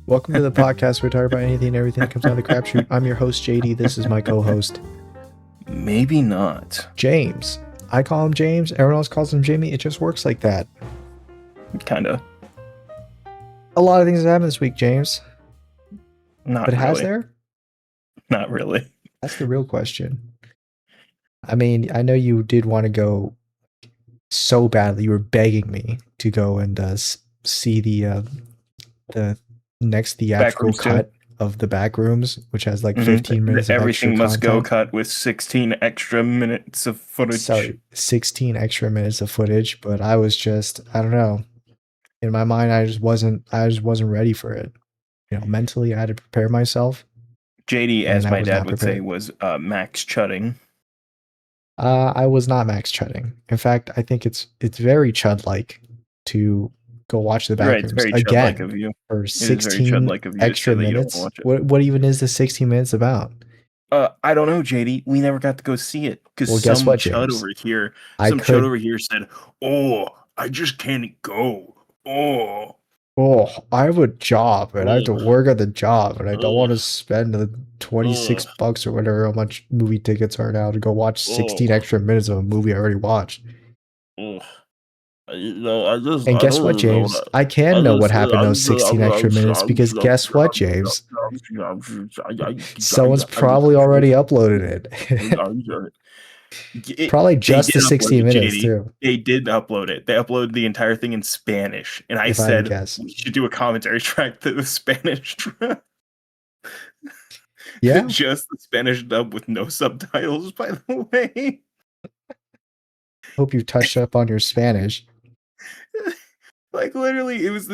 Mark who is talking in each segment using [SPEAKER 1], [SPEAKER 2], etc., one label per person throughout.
[SPEAKER 1] Welcome to the podcast where we talk about anything and everything that comes out of the crapshoot. I'm your host, JD. This is my co-host,
[SPEAKER 2] Maybe not.
[SPEAKER 1] James. I call him James. Everyone else calls him Jamie. It just works like that.
[SPEAKER 2] Kinda.
[SPEAKER 1] A lot of things have happened this week, James.
[SPEAKER 2] Not
[SPEAKER 1] But
[SPEAKER 2] really.
[SPEAKER 1] has there?
[SPEAKER 2] Not really.
[SPEAKER 1] That's the real question. I mean, I know you did want to go so badly. You were begging me to go and see the next theatrical
[SPEAKER 2] Backrooms
[SPEAKER 1] cut of the Backrooms, which has like 15 minutes of
[SPEAKER 2] Everything
[SPEAKER 1] extra
[SPEAKER 2] must go
[SPEAKER 1] content.
[SPEAKER 2] cut with 16 extra minutes of footage.
[SPEAKER 1] Sorry, 16 extra minutes of footage, but I was just, I don't know. In my mind, I just wasn't ready for it. You know, mentally, I had to prepare myself.
[SPEAKER 2] JD,
[SPEAKER 1] And
[SPEAKER 2] as
[SPEAKER 1] I
[SPEAKER 2] my
[SPEAKER 1] was
[SPEAKER 2] dad
[SPEAKER 1] not
[SPEAKER 2] would say,
[SPEAKER 1] prepared.
[SPEAKER 2] was Max Chutting.
[SPEAKER 1] I was not Max Chudding. In fact, I think it's very Chud-like to go watch the
[SPEAKER 2] Right, it's
[SPEAKER 1] Backrooms
[SPEAKER 2] very Chud-like
[SPEAKER 1] again
[SPEAKER 2] of you.
[SPEAKER 1] for
[SPEAKER 2] It is very
[SPEAKER 1] 16
[SPEAKER 2] Chud-like of you to
[SPEAKER 1] extra
[SPEAKER 2] say that you don't
[SPEAKER 1] minutes.
[SPEAKER 2] watch it.
[SPEAKER 1] What even is the 16 minutes about?
[SPEAKER 2] I don't know, JD. We never got to go see it because
[SPEAKER 1] Well, guess
[SPEAKER 2] some
[SPEAKER 1] what,
[SPEAKER 2] chud
[SPEAKER 1] James?
[SPEAKER 2] over here,
[SPEAKER 1] I
[SPEAKER 2] some chud
[SPEAKER 1] could.
[SPEAKER 2] over here said, "Oh, I just can't go. Oh,
[SPEAKER 1] Oh, I have a job and I have to
[SPEAKER 2] ugh,
[SPEAKER 1] work at the job and I don't want to
[SPEAKER 2] ugh,
[SPEAKER 1] spend the 26
[SPEAKER 2] ugh,
[SPEAKER 1] bucks or whatever how much movie tickets are now to go watch 16
[SPEAKER 2] ugh,
[SPEAKER 1] extra minutes of a movie I already watched.
[SPEAKER 2] ugh." I just,
[SPEAKER 1] And
[SPEAKER 2] I
[SPEAKER 1] guess what,
[SPEAKER 2] don't even know
[SPEAKER 1] James?
[SPEAKER 2] what
[SPEAKER 1] I can
[SPEAKER 2] I
[SPEAKER 1] know what
[SPEAKER 2] just,
[SPEAKER 1] happened in those 16 extra minutes because guess what, James? Someone's probably already uploaded it. Probably
[SPEAKER 2] They
[SPEAKER 1] just
[SPEAKER 2] did
[SPEAKER 1] the
[SPEAKER 2] upload
[SPEAKER 1] 16
[SPEAKER 2] it,
[SPEAKER 1] minutes
[SPEAKER 2] JD.
[SPEAKER 1] too,
[SPEAKER 2] They did upload it. They uploaded the entire thing in Spanish, and I
[SPEAKER 1] if I had to
[SPEAKER 2] said
[SPEAKER 1] guess.
[SPEAKER 2] we should do a commentary track to the Spanish track.
[SPEAKER 1] Yeah,
[SPEAKER 2] Just the Spanish dub with no subtitles, by the way.
[SPEAKER 1] hope you touched up on your Spanish.
[SPEAKER 2] Like literally, it was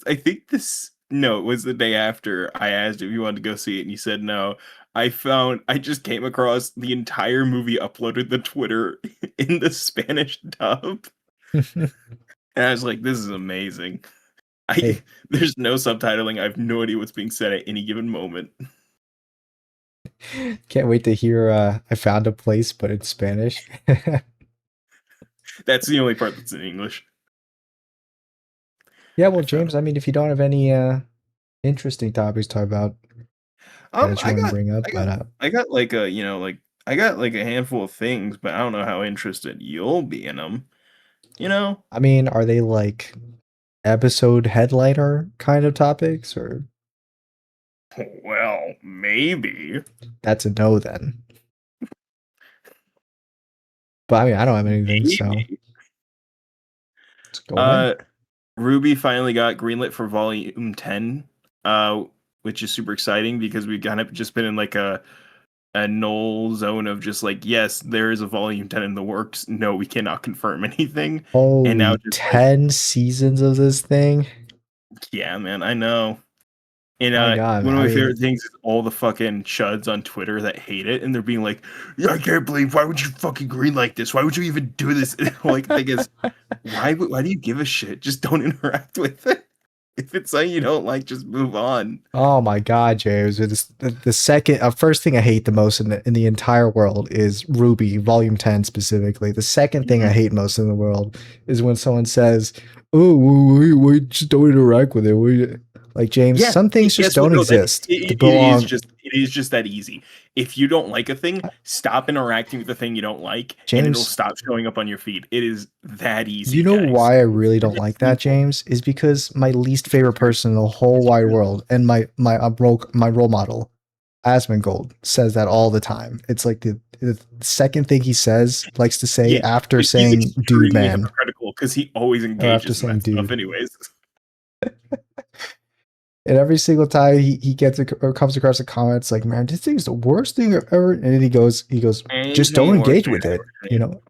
[SPEAKER 2] I think this no, it was the day after I asked if you wanted to go see it and you said no. I just came across the entire movie uploaded to Twitter in the Spanish dub. And I was like, this is amazing.
[SPEAKER 1] Hey,
[SPEAKER 2] There's no subtitling. I have no idea what's being said at any given moment.
[SPEAKER 1] can't wait to hear I found a place but in Spanish.
[SPEAKER 2] That's the only part that's in English.
[SPEAKER 1] Yeah, well, James, I mean, if you don't have any interesting topics to talk about that you
[SPEAKER 2] I
[SPEAKER 1] want to
[SPEAKER 2] got
[SPEAKER 1] bring up,
[SPEAKER 2] I got
[SPEAKER 1] but
[SPEAKER 2] I got like a, like I got like a handful of things, but I don't know how interested you'll be in them. You know?
[SPEAKER 1] I mean, are they like episode headliner kind of topics, or
[SPEAKER 2] Well, maybe.
[SPEAKER 1] that's a no then? But I mean, I don't have anything, so
[SPEAKER 2] Maybe.
[SPEAKER 1] let's go ahead.
[SPEAKER 2] Ruby finally got greenlit for Volume 10, which is super exciting because we've kind of just been in like a null zone of just like, yes, there is a Volume 10 in the works. No, we cannot confirm anything. And now
[SPEAKER 1] Holy,
[SPEAKER 2] just like,
[SPEAKER 1] 10 seasons of this thing.
[SPEAKER 2] yeah, man, I know. And
[SPEAKER 1] My God,
[SPEAKER 2] one
[SPEAKER 1] man.
[SPEAKER 2] of
[SPEAKER 1] I
[SPEAKER 2] my
[SPEAKER 1] mean,
[SPEAKER 2] favorite things is all the fucking chuds on Twitter that hate it, and they're being like, "Yeah, I can't believe, why would you fucking green like this? Why would you even do this?" Like, the thing is, why do you give a shit? Just don't interact with it. If it's something you don't like, just move on.
[SPEAKER 1] oh my God, James. It's the second, first thing I hate the most in the entire world is Ruby, Volume 10 specifically. The second thing I hate most in the world is when someone says, "Oh, we just don't interact with it." Like, James,
[SPEAKER 2] Yeah,
[SPEAKER 1] some things just
[SPEAKER 2] guess what?
[SPEAKER 1] don't
[SPEAKER 2] No,
[SPEAKER 1] exist to
[SPEAKER 2] it is
[SPEAKER 1] belong.
[SPEAKER 2] just that easy. If you don't like a thing, stop interacting with the thing you don't like, and it'll
[SPEAKER 1] James,
[SPEAKER 2] stop showing up on your feed. It is that
[SPEAKER 1] you
[SPEAKER 2] easy,
[SPEAKER 1] know
[SPEAKER 2] guys.
[SPEAKER 1] why I really don't
[SPEAKER 2] It's
[SPEAKER 1] like that,
[SPEAKER 2] simple.
[SPEAKER 1] James? Is because my least favorite
[SPEAKER 2] It's
[SPEAKER 1] person in the whole wide world and my role model, Asmongold, says that all the time. It's like the second thing he says, likes to say
[SPEAKER 2] Yeah,
[SPEAKER 1] after
[SPEAKER 2] he's
[SPEAKER 1] saying "dude,
[SPEAKER 2] extremely
[SPEAKER 1] man,"
[SPEAKER 2] hypocritical because he always
[SPEAKER 1] or after
[SPEAKER 2] engages in
[SPEAKER 1] saying
[SPEAKER 2] that stuff,
[SPEAKER 1] "dude."
[SPEAKER 2] anyways.
[SPEAKER 1] And every single time he gets or comes across a comment, it's like, "Man, this thing's the worst thing ever." And then he goes, "Just don't
[SPEAKER 2] Anything worse
[SPEAKER 1] engage
[SPEAKER 2] than
[SPEAKER 1] with it."
[SPEAKER 2] ever.
[SPEAKER 1] You know,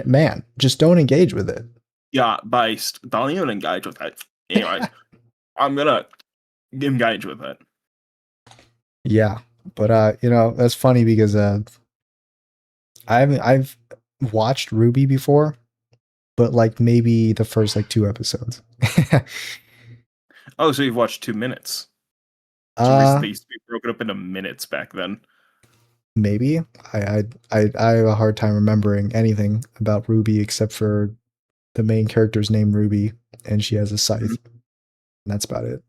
[SPEAKER 1] man, just don't engage with it.
[SPEAKER 2] Yeah, don't even engage with that. Anyways, I'm gonna engage with it.
[SPEAKER 1] Yeah, but that's funny because I've watched Ruby before, but like maybe the first like two episodes.
[SPEAKER 2] Oh, so you've watched 2 minutes. So
[SPEAKER 1] uh
[SPEAKER 2] they used to be broken up into minutes back then.
[SPEAKER 1] Maybe I have a hard time remembering anything about Ruby except for the main character's name Ruby, and she has a
[SPEAKER 2] Mhm.
[SPEAKER 1] scythe. And that's about it.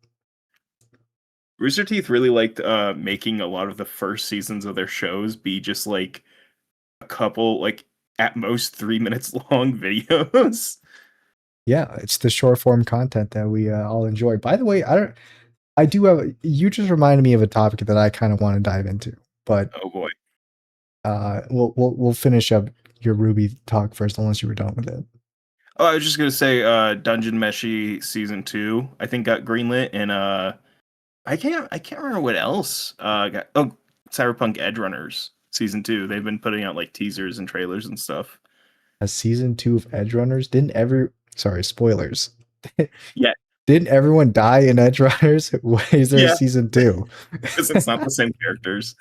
[SPEAKER 2] Rooster Teeth really liked making a lot of the first seasons of their shows be just like a couple, like at most 3 minutes long videos.
[SPEAKER 1] Yeah, it's the short form content that we all enjoy. By the way, I do have, you just reminded me of a topic that I kind of want to dive into, but
[SPEAKER 2] Oh boy.
[SPEAKER 1] we'll finish up your Ruby talk first, unless you were done with it.
[SPEAKER 2] Oh, I was just gonna say, Dungeon Meshi season 2, I think got greenlit, and I can't remember what else. Got Cyberpunk Edge Runners season 2. They've been putting out like teasers and trailers and stuff.
[SPEAKER 1] A season 2 of Edge Runners, didn't every, sorry, spoilers.
[SPEAKER 2] Yeah,
[SPEAKER 1] Didn't everyone die in Edge Runners? Why is there a
[SPEAKER 2] yeah,
[SPEAKER 1] season 2?
[SPEAKER 2] because it's not the same characters.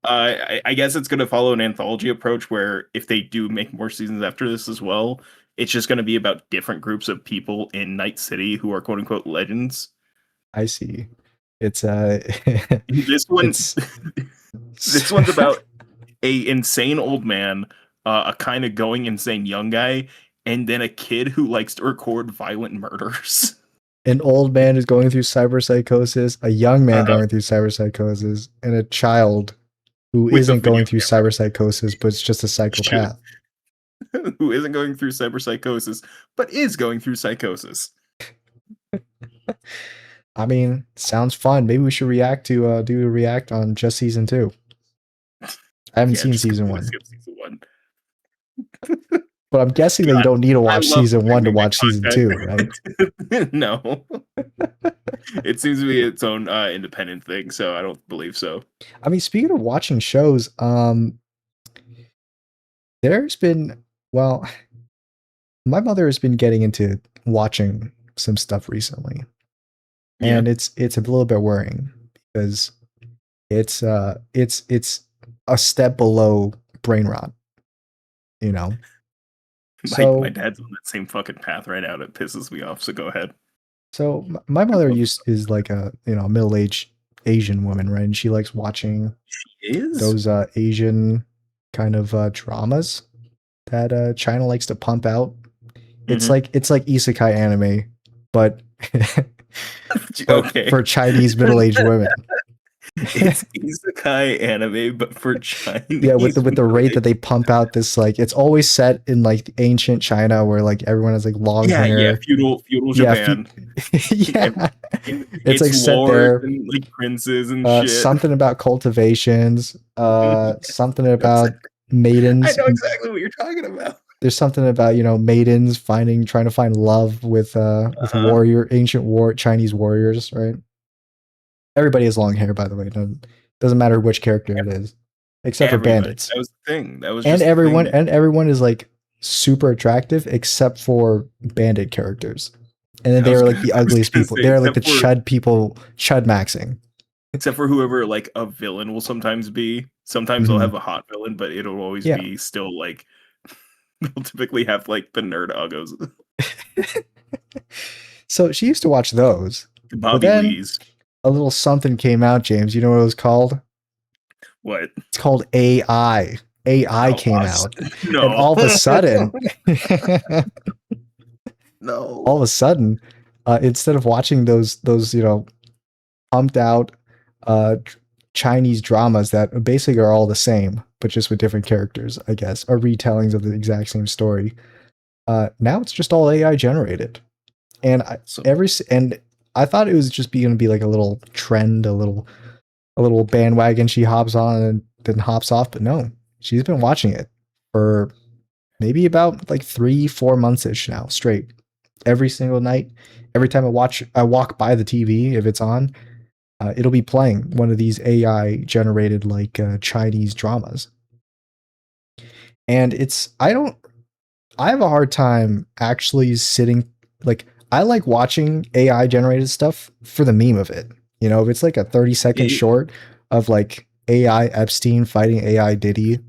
[SPEAKER 2] I guess it's going to follow an anthology approach where if they do make more seasons after this as well, it's just going to be about different groups of people in Night City who are quote unquote legends.
[SPEAKER 1] I see. It's
[SPEAKER 2] This one,
[SPEAKER 1] it's
[SPEAKER 2] this one's about a insane old man, a kind of going insane young guy, and then a kid who likes to record violent murders.
[SPEAKER 1] an old man is going through cyberpsychosis, a young man
[SPEAKER 2] Uh,
[SPEAKER 1] going through cyberpsychosis, and a child who
[SPEAKER 2] with a
[SPEAKER 1] isn't
[SPEAKER 2] video
[SPEAKER 1] going through
[SPEAKER 2] camera.
[SPEAKER 1] cyberpsychosis but it's just a
[SPEAKER 2] Shoot.
[SPEAKER 1] psychopath.
[SPEAKER 2] Who isn't going through cyberpsychosis, but is going through psychosis.
[SPEAKER 1] I mean, sounds fun. Maybe we should react to do a react on just season 2. I haven't
[SPEAKER 2] Yeah,
[SPEAKER 1] seen
[SPEAKER 2] just
[SPEAKER 1] season
[SPEAKER 2] completely
[SPEAKER 1] 1.
[SPEAKER 2] skip season 1.
[SPEAKER 1] But I'm guessing that you
[SPEAKER 2] God,
[SPEAKER 1] don't need to
[SPEAKER 2] I
[SPEAKER 1] watch
[SPEAKER 2] love
[SPEAKER 1] season 1 to
[SPEAKER 2] streaming
[SPEAKER 1] watch season 2, right?
[SPEAKER 2] content. No. It seems to be its own independent thing, so I don't believe so.
[SPEAKER 1] I mean, speaking of watching shows, there's been, well, my mother has been getting into watching some stuff recently.
[SPEAKER 2] Yeah.
[SPEAKER 1] And it's a little bit worrying because it's a step below brain rot, you know.
[SPEAKER 2] My
[SPEAKER 1] So
[SPEAKER 2] dad's on that same fucking path right now. It pisses me off, so go ahead.
[SPEAKER 1] my mother is like a, you know, middle-aged Asian woman, right? And she likes watching
[SPEAKER 2] Is?
[SPEAKER 1] those Asian kind of dramas that China likes to pump out.
[SPEAKER 2] Mm-hmm.
[SPEAKER 1] It's like isekai anime, but but
[SPEAKER 2] Okay.
[SPEAKER 1] for Chinese middle-aged women.
[SPEAKER 2] It's isekai anime, but for
[SPEAKER 1] Yeah,
[SPEAKER 2] Chinese
[SPEAKER 1] with the rate that
[SPEAKER 2] middle-aged.
[SPEAKER 1] they pump out this, like, it's always set in like ancient China where like everyone has like long
[SPEAKER 2] Yeah,
[SPEAKER 1] hair.
[SPEAKER 2] feudal
[SPEAKER 1] Yeah,
[SPEAKER 2] Japan.
[SPEAKER 1] yeah. It's
[SPEAKER 2] It's
[SPEAKER 1] like set
[SPEAKER 2] lords
[SPEAKER 1] there.
[SPEAKER 2] and like princes and shit.
[SPEAKER 1] Something about cultivations. Something about
[SPEAKER 2] I
[SPEAKER 1] maidens.
[SPEAKER 2] know exactly what you're talking about.
[SPEAKER 1] There's something about, you know, maidens trying to find love with
[SPEAKER 2] Uh-huh.
[SPEAKER 1] ancient war Chinese warriors, right? Everybody has long hair, by the way. Doesn't matter which character it is, except for
[SPEAKER 2] Everybody.
[SPEAKER 1] bandits.
[SPEAKER 2] That was the thing. That was just the thing.
[SPEAKER 1] And everyone is like super attractive except for bandit characters. And then
[SPEAKER 2] I
[SPEAKER 1] they
[SPEAKER 2] was
[SPEAKER 1] were
[SPEAKER 2] gonna,
[SPEAKER 1] like the
[SPEAKER 2] I was
[SPEAKER 1] ugliest
[SPEAKER 2] gonna
[SPEAKER 1] people.
[SPEAKER 2] say,
[SPEAKER 1] They're like the chud people, chud maxing.
[SPEAKER 2] except for whoever like a villain will sometimes be. Sometimes they'll
[SPEAKER 1] Mhm.
[SPEAKER 2] have a hot villain, but it'll always
[SPEAKER 1] Yeah.
[SPEAKER 2] be still like they'll typically have like the nerd uggos.
[SPEAKER 1] So she used to watch those. But
[SPEAKER 2] Bobby
[SPEAKER 1] then
[SPEAKER 2] Lee's.
[SPEAKER 1] a little something came out, James. You know what it was called?
[SPEAKER 2] What?
[SPEAKER 1] It's called AI. AI
[SPEAKER 2] Oh,
[SPEAKER 1] came out. And
[SPEAKER 2] no.
[SPEAKER 1] all of a sudden, all
[SPEAKER 2] No.
[SPEAKER 1] of a sudden, instead of watching those, you know, pumped out Chinese dramas that basically are all the same, but just with different characters, I guess, or retellings of the exact same story. Now it's just all AI generated, and
[SPEAKER 2] So
[SPEAKER 1] and I thought it was just going to be like a little trend, a little bandwagon she hops on and then hops off, but no, she's been watching it for maybe about like 3-4 months ish now straight. Every single night, every time I walk by the TV, if it's on, it'll be playing one of these AI generated like Chinese dramas. And I have a hard time actually sitting, like, I like watching AI generated stuff for the meme of it. You know, if it's like a 30-second
[SPEAKER 2] it,
[SPEAKER 1] short of like AI Epstein fighting AI Diddy,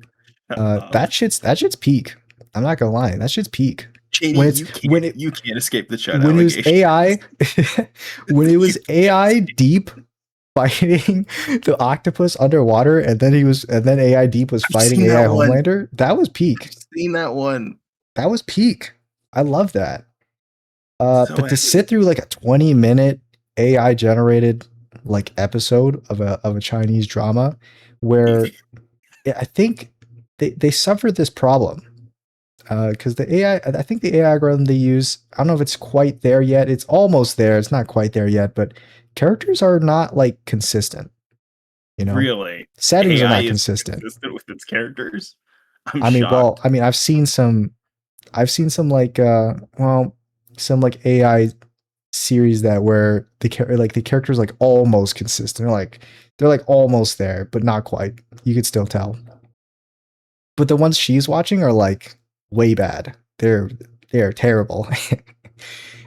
[SPEAKER 2] uh,
[SPEAKER 1] that shit's peak. I'm not gonna lie, that shit's peak.
[SPEAKER 2] Cheney,
[SPEAKER 1] When it's
[SPEAKER 2] you can't escape the Chud
[SPEAKER 1] when it was
[SPEAKER 2] allegation.
[SPEAKER 1] AI when it
[SPEAKER 2] You
[SPEAKER 1] was AI deep fighting the octopus underwater, and then AI Deep was
[SPEAKER 2] I've
[SPEAKER 1] fighting
[SPEAKER 2] seen
[SPEAKER 1] AI
[SPEAKER 2] that one.
[SPEAKER 1] Homelander. That was
[SPEAKER 2] I've
[SPEAKER 1] peak.
[SPEAKER 2] seen that one.
[SPEAKER 1] That was peak. I love that.
[SPEAKER 2] So
[SPEAKER 1] But to
[SPEAKER 2] heavy.
[SPEAKER 1] sit through like a 20-minute AI generated like episode of a Chinese drama where I think they suffered this problem because the I think the AI algorithm they use, I don't know if it's quite there yet. It's almost there. It's not quite there yet, but characters are not like consistent. You know,
[SPEAKER 2] Really,
[SPEAKER 1] settings are
[SPEAKER 2] AI
[SPEAKER 1] not
[SPEAKER 2] is
[SPEAKER 1] consistent.
[SPEAKER 2] consistent with its characters. I'm
[SPEAKER 1] I mean, well,
[SPEAKER 2] shocked.
[SPEAKER 1] I mean, I've seen some like some like AI series that where the characters like almost consistent. They're like almost there, but not quite. You could still tell. But the ones she's watching are like way bad. They're terrible.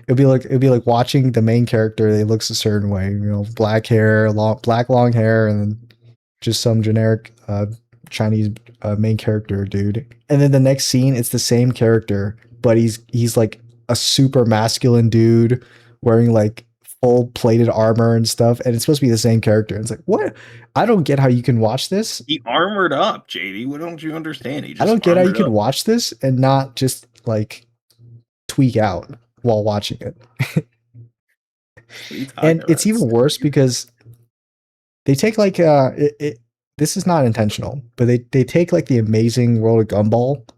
[SPEAKER 1] It'd be like watching the main character. They looks a certain way, you know, black hair, long hair, and then just some generic Chinese main character dude. And then the next scene, it's the same character, but he's like a super masculine dude wearing like full plated armor and stuff, and it's supposed to be the same character. And it's like, what? I don't get how you can watch this.
[SPEAKER 2] He armored up, JD. What don't you understand? He
[SPEAKER 1] I
[SPEAKER 2] just
[SPEAKER 1] don't get how you
[SPEAKER 2] armored
[SPEAKER 1] can
[SPEAKER 2] up.
[SPEAKER 1] watch this and not just like tweak out while watching it.
[SPEAKER 2] What are you talking
[SPEAKER 1] And it's
[SPEAKER 2] about?
[SPEAKER 1] even worse because they take like this is not intentional, but they take like the Amazing World of Gumball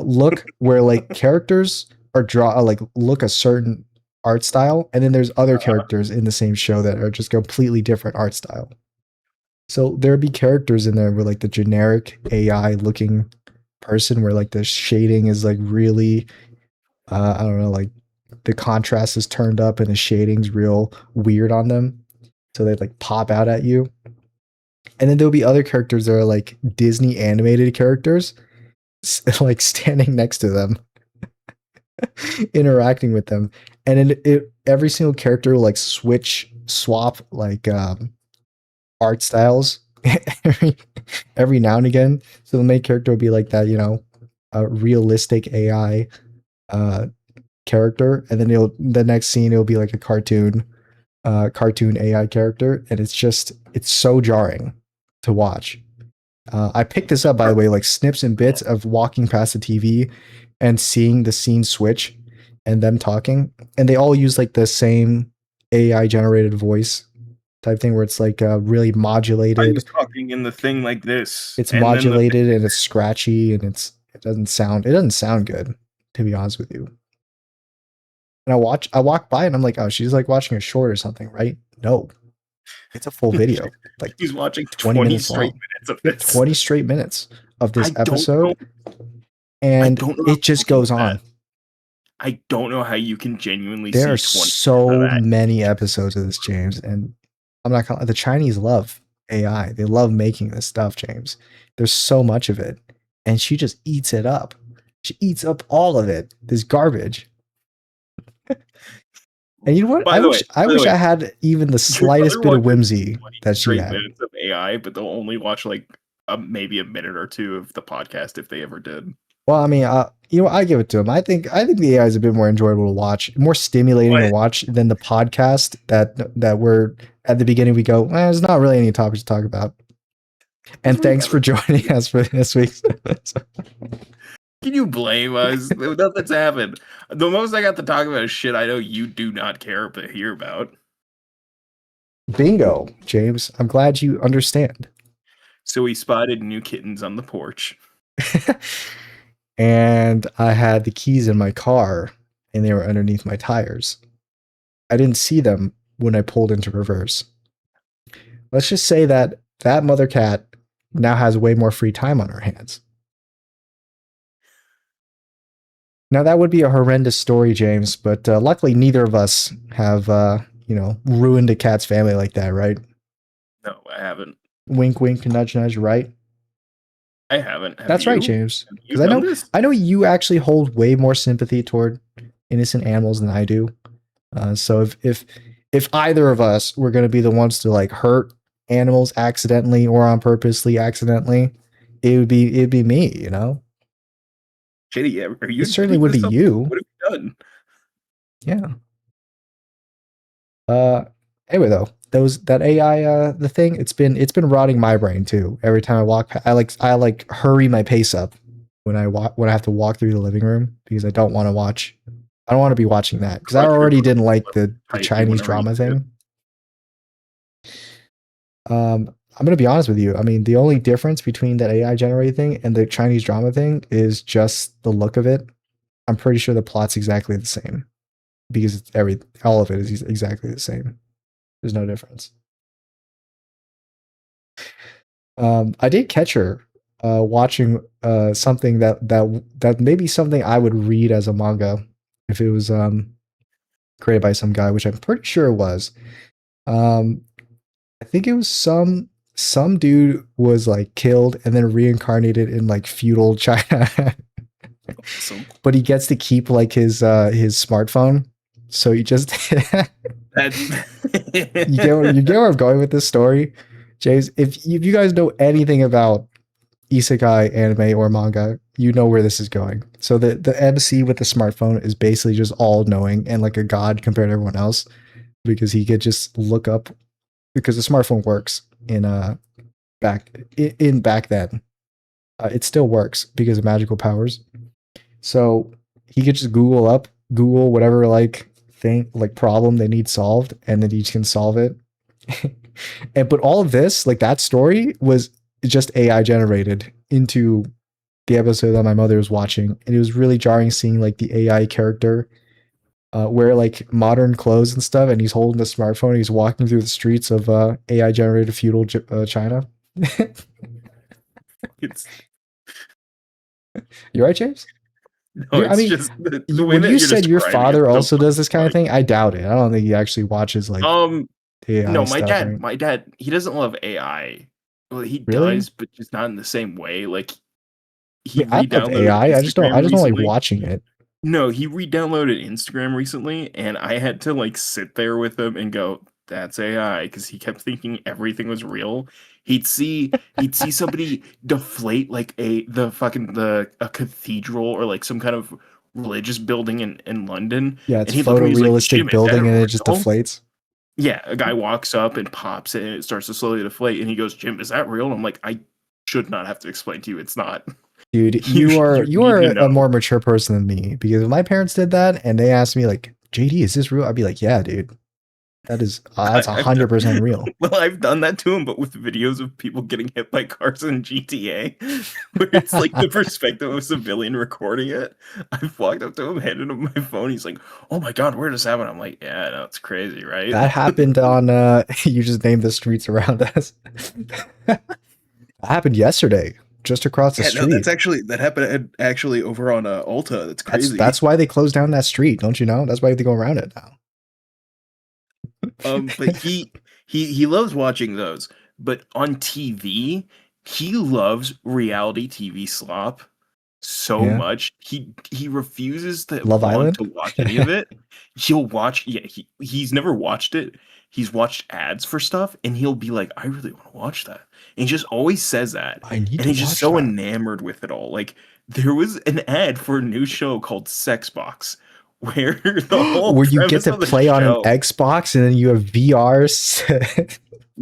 [SPEAKER 1] look where like characters are like look a certain art style, and then there's other characters in the same show that are just completely different art style. So there'd be characters in there where like the generic AI looking person where like the shading is like really I don't know, like the contrast is turned up and the shading's real weird on them. So they like pop out at you. And then there'll be other characters that are like Disney animated characters, like standing next to them, interacting with them. And then every single character will like swap like art styles every, every now and again. So the main character will be like that, you know, a realistic AI uh, character, and then the next scene it'll be like a cartoon AI character, and it's so jarring to watch. I picked this up by the way, like snips and bits of walking past the TV and seeing the scene switch and them talking, and they all use like the same AI generated voice type thing where it's like really
[SPEAKER 2] I was
[SPEAKER 1] modulated.
[SPEAKER 2] talking in the thing like this,
[SPEAKER 1] It's
[SPEAKER 2] and then the thing.
[SPEAKER 1] modulated and it's scratchy and it doesn't sound good, to be honest with you. And I walk by and I'm like, oh, she's like watching a short or something, right? No, it's a full video, like
[SPEAKER 2] He's watching
[SPEAKER 1] 20
[SPEAKER 2] 20
[SPEAKER 1] minutes
[SPEAKER 2] straight
[SPEAKER 1] long.
[SPEAKER 2] minutes of
[SPEAKER 1] Yeah,
[SPEAKER 2] this.
[SPEAKER 1] 20 straight minutes of this
[SPEAKER 2] I don't know.
[SPEAKER 1] episode,
[SPEAKER 2] I
[SPEAKER 1] and
[SPEAKER 2] don't know how
[SPEAKER 1] it just
[SPEAKER 2] people do
[SPEAKER 1] goes
[SPEAKER 2] that.
[SPEAKER 1] on.
[SPEAKER 2] I don't know how you can genuinely
[SPEAKER 1] There are
[SPEAKER 2] see 20 minutes of
[SPEAKER 1] so
[SPEAKER 2] that.
[SPEAKER 1] many episodes of this, James, and I'm not gonna. The Chinese love AI. They love making this stuff, James. There's so much of it, and she just eats it up. She eats up all of it. This garbage. And you know what? I
[SPEAKER 2] By the
[SPEAKER 1] wish
[SPEAKER 2] way,
[SPEAKER 1] I had even the
[SPEAKER 2] your
[SPEAKER 1] slightest
[SPEAKER 2] brother
[SPEAKER 1] bit of
[SPEAKER 2] watches
[SPEAKER 1] whimsy
[SPEAKER 2] 20
[SPEAKER 1] that she
[SPEAKER 2] straight
[SPEAKER 1] had.
[SPEAKER 2] minutes of AI, but they'll only watch like maybe a minute or two of the podcast if they ever did.
[SPEAKER 1] Well, I mean, you know, I give it to him. I think the AI is a bit more enjoyable to watch, more stimulating to
[SPEAKER 2] What?
[SPEAKER 1] watch than the podcast that we're at the beginning. We go, there's not really any topics to talk about.
[SPEAKER 2] Because
[SPEAKER 1] And
[SPEAKER 2] we
[SPEAKER 1] thanks for
[SPEAKER 2] never.
[SPEAKER 1] joining us for this week's episode.
[SPEAKER 2] Can you blame us? Nothing's happened. The most I got to talk about is shit I know you do not care to hear about.
[SPEAKER 1] Bingo, James. I'm glad you understand.
[SPEAKER 2] So we spotted new kittens on the porch.
[SPEAKER 1] And I had the keys in my car, and they were underneath my tires. I didn't see them when I pulled into reverse. Let's just say that that mother cat now has way more free time on her hands. Now that would be a horrendous story, James, but luckily neither of us have, you know, ruined a cat's family like that, right?
[SPEAKER 2] No, I haven't.
[SPEAKER 1] Wink, wink, nudge, nudge, right?
[SPEAKER 2] I haven't. Have
[SPEAKER 1] That's right,
[SPEAKER 2] you?
[SPEAKER 1] James.
[SPEAKER 2] Have you
[SPEAKER 1] Because
[SPEAKER 2] done this?
[SPEAKER 1] I know you actually hold way more sympathy toward innocent animals than I do. So if either of us were going to be the ones to like hurt animals accidentally or on purposely accidentally, it'd be me, you know.
[SPEAKER 2] Shitty, are you
[SPEAKER 1] It certainly
[SPEAKER 2] admitting
[SPEAKER 1] would
[SPEAKER 2] to
[SPEAKER 1] be
[SPEAKER 2] something?
[SPEAKER 1] you.
[SPEAKER 2] What have you done?
[SPEAKER 1] Yeah. Uh. Anyway, though, that AI the thing it's been rotting my brain too. Every time I walk, I like hurry my pace up when I have to walk through the living room because I don't want to watch I don't want to be watching that because I
[SPEAKER 2] Watch your
[SPEAKER 1] already
[SPEAKER 2] phone
[SPEAKER 1] didn't like the
[SPEAKER 2] tightly
[SPEAKER 1] Chinese
[SPEAKER 2] whenever you
[SPEAKER 1] drama
[SPEAKER 2] see it.
[SPEAKER 1] thing. I'm gonna be honest with you. I mean, the only difference between that AI generated thing and the Chinese drama thing is just the look of it. I'm pretty sure the plot's exactly the same because it's all of it is exactly the same. There's no difference. I did catch her watching something that maybe something I would read as a manga if it was created by some guy, which I'm pretty sure it was. Um, I think it was some dude was like killed and then reincarnated in like feudal China,
[SPEAKER 2] Awesome.
[SPEAKER 1] but he gets to keep like his smartphone. So he just
[SPEAKER 2] That
[SPEAKER 1] you get where I'm going with this story, James. If you guys know anything about isekai anime or manga, you know where this is going. So the MC with the smartphone is basically just all knowing and like a god compared to everyone else because he could just look up because the smartphone works in back then. It still works because of magical powers. So he could just Google whatever like thing like problem they need solved, and then he can solve it. And but all of this, like that story, was just AI generated into the episode that my mother was watching, and it was really jarring seeing like the AI character wear like modern clothes and stuff, and he's holding a smartphone. And he's walking through the streets of AI generated feudal China.
[SPEAKER 2] it's
[SPEAKER 1] You're right, James.
[SPEAKER 2] no,
[SPEAKER 1] I
[SPEAKER 2] it's
[SPEAKER 1] mean,
[SPEAKER 2] just the way
[SPEAKER 1] when
[SPEAKER 2] that
[SPEAKER 1] you
[SPEAKER 2] you're
[SPEAKER 1] said your
[SPEAKER 2] describing
[SPEAKER 1] father
[SPEAKER 2] it's so
[SPEAKER 1] also does this kind of
[SPEAKER 2] funny.
[SPEAKER 1] thing, I doubt it. I don't think he actually watches like
[SPEAKER 2] Um,
[SPEAKER 1] AI
[SPEAKER 2] no,
[SPEAKER 1] stuff, right?
[SPEAKER 2] my dad, he doesn't love AI. Well, he
[SPEAKER 1] Really?
[SPEAKER 2] does, but just not in the same way. Like
[SPEAKER 1] I
[SPEAKER 2] he
[SPEAKER 1] mean, I love
[SPEAKER 2] re-downloaded
[SPEAKER 1] AI. I
[SPEAKER 2] Instagram
[SPEAKER 1] just don't like
[SPEAKER 2] recently.
[SPEAKER 1] watching it.
[SPEAKER 2] No, he re-downloaded Instagram recently, and I had to like sit there with him and go, "That's AI," because he kept thinking everything was real. He'd see somebody deflate like the a cathedral or like some kind of religious building in London,
[SPEAKER 1] Yeah, it's
[SPEAKER 2] and he'd look at me, he's like, "Jim,
[SPEAKER 1] photorealistic
[SPEAKER 2] is that
[SPEAKER 1] building and it just
[SPEAKER 2] real?"
[SPEAKER 1] deflates.
[SPEAKER 2] Yeah, a guy walks up and pops it, and it starts to slowly deflate, and he goes, "Jim, is that real?" And I'm like, "I should not have to explain to you. It's not.
[SPEAKER 1] Dude,
[SPEAKER 2] You
[SPEAKER 1] you
[SPEAKER 2] need to
[SPEAKER 1] are a
[SPEAKER 2] know."
[SPEAKER 1] more mature person than me because if my parents did that and they asked me like, JD, is this real? I'd be like, yeah, dude, that's
[SPEAKER 2] I've done
[SPEAKER 1] 100% real.
[SPEAKER 2] well, I've done that to him, but with videos of people getting hit by cars in GTA, where it's like the perspective of a civilian recording it. I've walked up to him, handed him my phone. He's like, "Oh my god, where does that happen?" I'm like, "Yeah, no, it's crazy, right?"
[SPEAKER 1] That happened on you just named the streets around us. That happened yesterday, just across the
[SPEAKER 2] Yeah, no, that's
[SPEAKER 1] street.
[SPEAKER 2] actually that happened actually over on Alta. That's
[SPEAKER 1] That's
[SPEAKER 2] crazy.
[SPEAKER 1] why they closed down that street, don't you know? That's why they go around it now.
[SPEAKER 2] But he loves watching those. But on TV, he loves reality TV slop so
[SPEAKER 1] Yeah.
[SPEAKER 2] much. He refuses to
[SPEAKER 1] Love
[SPEAKER 2] want
[SPEAKER 1] Island?
[SPEAKER 2] to watch any of it. He'll watch yeah, he's never watched it. He's watched ads for stuff and he'll be like, "I really want to watch that." And he just always says that.
[SPEAKER 1] I need
[SPEAKER 2] And
[SPEAKER 1] to
[SPEAKER 2] he's just
[SPEAKER 1] watch
[SPEAKER 2] so
[SPEAKER 1] that.
[SPEAKER 2] enamored with it all. Like there was an ad for a new show called Sex Box where the whole
[SPEAKER 1] Where you get
[SPEAKER 2] premise
[SPEAKER 1] to
[SPEAKER 2] of the
[SPEAKER 1] play on an
[SPEAKER 2] show
[SPEAKER 1] Xbox and then you have VR.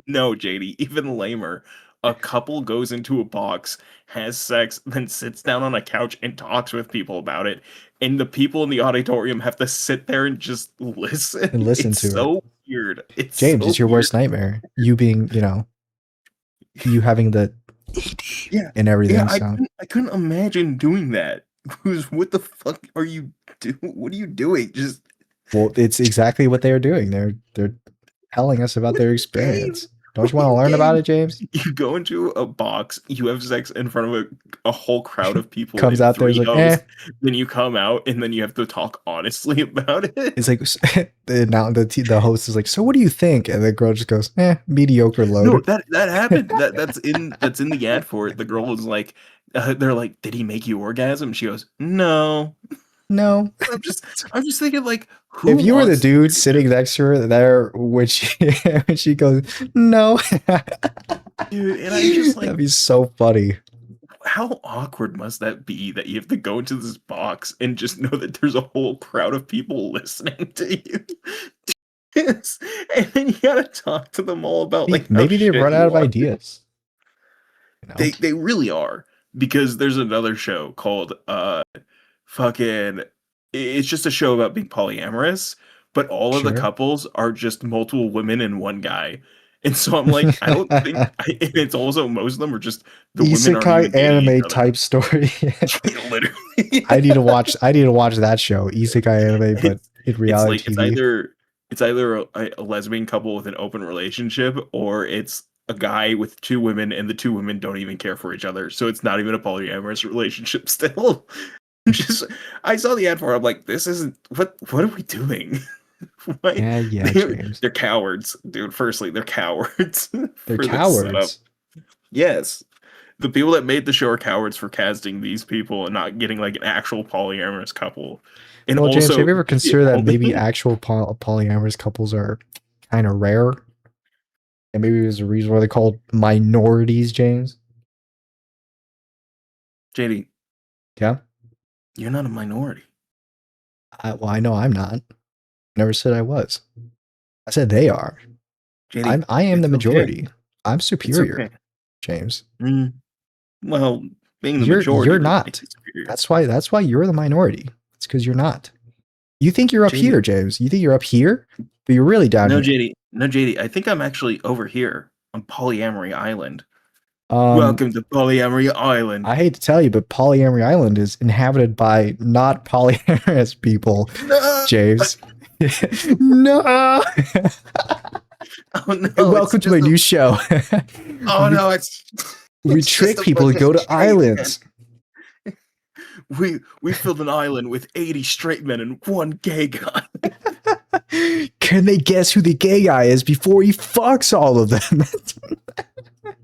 [SPEAKER 2] no, JD, even lamer. A couple goes into a box, has sex, then sits down on a couch and talks with people about it. And the people in the auditorium have to sit there and just listen.
[SPEAKER 1] And listen
[SPEAKER 2] It's
[SPEAKER 1] to it.
[SPEAKER 2] so weird. It's
[SPEAKER 1] James,
[SPEAKER 2] so
[SPEAKER 1] it's your
[SPEAKER 2] weird.
[SPEAKER 1] worst nightmare. You being, you having the ED
[SPEAKER 2] Yeah.
[SPEAKER 1] and
[SPEAKER 2] Yeah,
[SPEAKER 1] everything. So,
[SPEAKER 2] I couldn't imagine doing that. Who's what the fuck are you do? What are you doing? Just
[SPEAKER 1] well, it's exactly what they are doing. They're telling us about
[SPEAKER 2] what
[SPEAKER 1] their
[SPEAKER 2] do you gain?
[SPEAKER 1] experience. Don't
[SPEAKER 2] What
[SPEAKER 1] you
[SPEAKER 2] do
[SPEAKER 1] want to
[SPEAKER 2] you
[SPEAKER 1] learn about
[SPEAKER 2] gain?
[SPEAKER 1] it, James?
[SPEAKER 2] You go into a box, you have sex in front of a whole crowd of people
[SPEAKER 1] Comes
[SPEAKER 2] in
[SPEAKER 1] out there, is
[SPEAKER 2] three
[SPEAKER 1] like,
[SPEAKER 2] hosts,
[SPEAKER 1] eh.
[SPEAKER 2] then you come out and then you have to talk honestly about it.
[SPEAKER 1] It's like now the host is like, so what do you think? And the girl just goes, mediocre
[SPEAKER 2] No,
[SPEAKER 1] load.
[SPEAKER 2] that happened. That's in the ad for it. The girl was like, they're like, "Did he make you orgasm?" She goes, "No."
[SPEAKER 1] No.
[SPEAKER 2] I'm just thinking like, who
[SPEAKER 1] If you were the
[SPEAKER 2] wants
[SPEAKER 1] dude
[SPEAKER 2] to do
[SPEAKER 1] sitting next to her there when she when she goes, no.
[SPEAKER 2] dude? And I'm just
[SPEAKER 1] That'd
[SPEAKER 2] like,
[SPEAKER 1] be so funny.
[SPEAKER 2] how awkward must that be that you have to go into this box and just know that there's a whole crowd of people listening to you? Yes. And then you gotta talk to them all about like how
[SPEAKER 1] Maybe they've
[SPEAKER 2] shit
[SPEAKER 1] run out
[SPEAKER 2] you
[SPEAKER 1] of
[SPEAKER 2] are.
[SPEAKER 1] ideas. You know?
[SPEAKER 2] They really are because there's another show called fucking it's just a show about being polyamorous, but all of the
[SPEAKER 1] Sure.
[SPEAKER 2] couples are just multiple women and one guy. And so I'm like, I don't think, and it's also most of them are just the women aren't
[SPEAKER 1] Isekai
[SPEAKER 2] even dating each
[SPEAKER 1] anime
[SPEAKER 2] other.
[SPEAKER 1] type story.
[SPEAKER 2] Literally.
[SPEAKER 1] I need to watch that show, Isekai anime, but
[SPEAKER 2] It's
[SPEAKER 1] in
[SPEAKER 2] it's
[SPEAKER 1] reality
[SPEAKER 2] like
[SPEAKER 1] TV.
[SPEAKER 2] it's either a lesbian couple with an open relationship, or it's a guy with two women and the two women don't even care for each other. So it's not even a polyamorous relationship still. Just I saw the ad for it, I'm like, this isn't what are we doing? Why
[SPEAKER 1] Yeah, yeah,
[SPEAKER 2] they're
[SPEAKER 1] James.
[SPEAKER 2] they're cowards, dude. Firstly, they're cowards
[SPEAKER 1] They're
[SPEAKER 2] for this setup.
[SPEAKER 1] cowards.
[SPEAKER 2] Yes. The people that made the show are cowards for casting these people and not getting like an actual polyamorous couple. And
[SPEAKER 1] Well, James, have
[SPEAKER 2] also
[SPEAKER 1] you ever
[SPEAKER 2] the
[SPEAKER 1] considered that maybe
[SPEAKER 2] only
[SPEAKER 1] actual polyamorous couples are kind of rare? And maybe there's a reason why they're called minorities, James?
[SPEAKER 2] JD,
[SPEAKER 1] Yeah.
[SPEAKER 2] you're not a minority.
[SPEAKER 1] Well, I know I'm not. Never said I was. I said they are.
[SPEAKER 2] JD,
[SPEAKER 1] I am the
[SPEAKER 2] it's okay.
[SPEAKER 1] majority. I'm
[SPEAKER 2] It's
[SPEAKER 1] superior,
[SPEAKER 2] okay.
[SPEAKER 1] James.
[SPEAKER 2] Mm, well, being the
[SPEAKER 1] You're
[SPEAKER 2] majority doesn't make
[SPEAKER 1] not.
[SPEAKER 2] you superior.
[SPEAKER 1] That's why you're the minority. It's because you're not. You think you're up
[SPEAKER 2] JD,
[SPEAKER 1] here, James. You think you're up here, but you're really down
[SPEAKER 2] no,
[SPEAKER 1] here.
[SPEAKER 2] JD, no, JD. I think I'm actually over here on Polyamory Island.
[SPEAKER 1] Um,
[SPEAKER 2] Welcome to Polyamory Island.
[SPEAKER 1] I hate to tell you, but Polyamory Island is inhabited by not polyamorous people,
[SPEAKER 2] No,
[SPEAKER 1] James. No.
[SPEAKER 2] oh no, it's
[SPEAKER 1] Welcome to my
[SPEAKER 2] just a.
[SPEAKER 1] new show.
[SPEAKER 2] Oh
[SPEAKER 1] we,
[SPEAKER 2] no, it's
[SPEAKER 1] we
[SPEAKER 2] it's just
[SPEAKER 1] trick
[SPEAKER 2] a
[SPEAKER 1] people
[SPEAKER 2] bunch
[SPEAKER 1] to
[SPEAKER 2] of
[SPEAKER 1] go to
[SPEAKER 2] straight men.
[SPEAKER 1] islands.
[SPEAKER 2] We filled an island with 80 straight men and one gay guy.
[SPEAKER 1] Can they guess who the gay guy is before he fucks all of them? Tune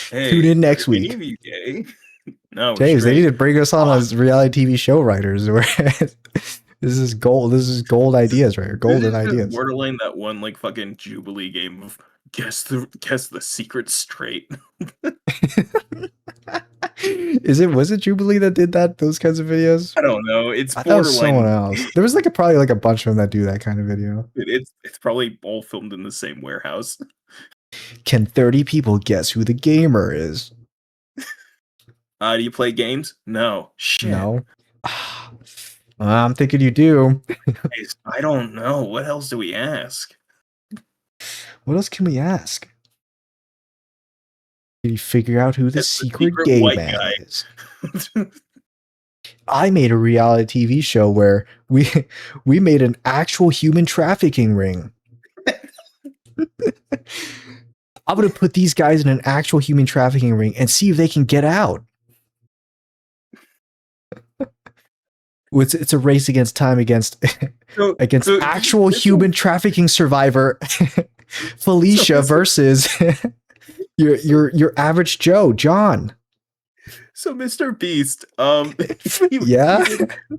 [SPEAKER 2] Hey,
[SPEAKER 1] in
[SPEAKER 2] are
[SPEAKER 1] next
[SPEAKER 2] any
[SPEAKER 1] week.
[SPEAKER 2] of you gay? No, we're
[SPEAKER 1] James, they need
[SPEAKER 2] straight.
[SPEAKER 1] to bring us on
[SPEAKER 2] Fuck.
[SPEAKER 1] as reality TV show writers. This is gold. This is gold ideas, right?
[SPEAKER 2] This
[SPEAKER 1] Golden
[SPEAKER 2] is just
[SPEAKER 1] ideas.
[SPEAKER 2] borderline that one like fucking Jubilee game of guess the secret straight.
[SPEAKER 1] Was it Jubilee that did those kinds of videos?
[SPEAKER 2] I don't know. It's
[SPEAKER 1] I thought it was someone
[SPEAKER 2] borderline.
[SPEAKER 1] else. There was probably like a bunch of them that do that kind of video.
[SPEAKER 2] It's probably all filmed in the same warehouse.
[SPEAKER 1] Can 30 people guess who the gamer is?
[SPEAKER 2] Do you play games? No. Shit.
[SPEAKER 1] No. I'm thinking you do.
[SPEAKER 2] I don't know. What else do we ask?
[SPEAKER 1] What else can we ask? Can you figure out who the
[SPEAKER 2] It's the
[SPEAKER 1] secret
[SPEAKER 2] secret
[SPEAKER 1] gay
[SPEAKER 2] white
[SPEAKER 1] man
[SPEAKER 2] guy.
[SPEAKER 1] is? I made a reality TV show where we made an actual human trafficking ring. I'm gonna put these guys in an actual human trafficking ring and see if they can get out. It's a race against time against
[SPEAKER 2] So,
[SPEAKER 1] against
[SPEAKER 2] so
[SPEAKER 1] actual
[SPEAKER 2] this
[SPEAKER 1] human trafficking survivor Felicia
[SPEAKER 2] so,
[SPEAKER 1] versus your average Joe John.
[SPEAKER 2] So Mr. Beast,
[SPEAKER 1] Yeah,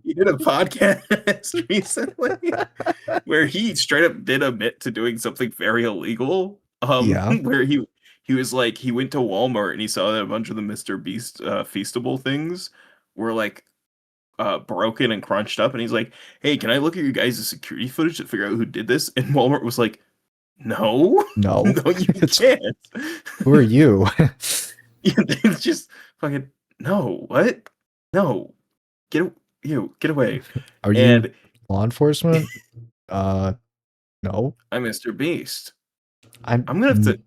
[SPEAKER 2] he did a podcast recently where he straight up did admit to doing something very illegal.
[SPEAKER 1] yeah.
[SPEAKER 2] Where he was like he went to Walmart and he saw that a bunch of the Mr. Beast feastable things were like broken and crunched up, and he's like, "Hey, can I look at you guys' security footage to figure out who did this?" And Walmart was like, "No,
[SPEAKER 1] No,
[SPEAKER 2] no, you can't."
[SPEAKER 1] who are you?
[SPEAKER 2] It's just fucking no. What? No, get away.
[SPEAKER 1] Are you
[SPEAKER 2] And
[SPEAKER 1] law enforcement? No.
[SPEAKER 2] I'm Mr. Beast.
[SPEAKER 1] I'm
[SPEAKER 2] I'm gonna have to.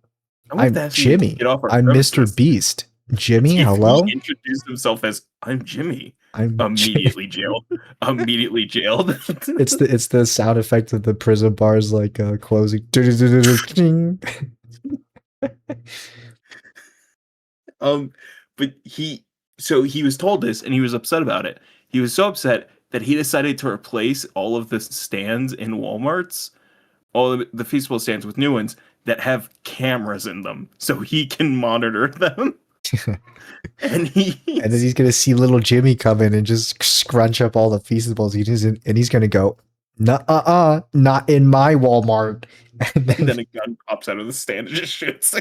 [SPEAKER 2] I'm gonna have
[SPEAKER 1] I'm
[SPEAKER 2] to ask you to
[SPEAKER 1] Jimmy.
[SPEAKER 2] get off our
[SPEAKER 1] I'm Mr.
[SPEAKER 2] premises.
[SPEAKER 1] Beast. Jimmy,
[SPEAKER 2] If he
[SPEAKER 1] hello.
[SPEAKER 2] introduced himself as "I'm Jimmy,"
[SPEAKER 1] I'm.
[SPEAKER 2] immediately jailed. Immediately jailed.
[SPEAKER 1] It's the sound effect of the prison bars like closing.
[SPEAKER 2] Um, but he was told this and he was upset about it. He was so upset that he decided to replace all of the stands in Walmart's, all of the feasible stands with new ones that have cameras in them, so he can monitor them. And
[SPEAKER 1] And then he's gonna see little Jimmy come in and just scrunch up all the feastables. And he's gonna go, "Nuh-uh, not in my Walmart." And
[SPEAKER 2] and
[SPEAKER 1] then
[SPEAKER 2] then a gun pops out of the stand and just shoots.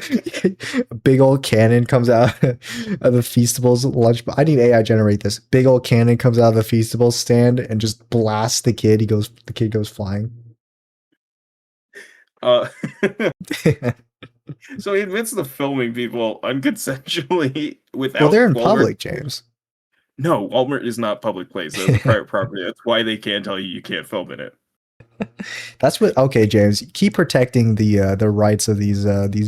[SPEAKER 1] a big old cannon comes out of the Feastables lunch. I need AI generate this. Big old cannon comes out of the Feastables stand and just blasts the kid. The kid goes flying.
[SPEAKER 2] uh, so he admits to filming people unconsensually
[SPEAKER 1] Well,
[SPEAKER 2] without
[SPEAKER 1] they're in
[SPEAKER 2] Walmart.
[SPEAKER 1] public, James.
[SPEAKER 2] No, Walmart is not public place. That's a private property. That's why they can't tell you you can't film in it.
[SPEAKER 1] That's what. Okay, James, keep protecting the rights of these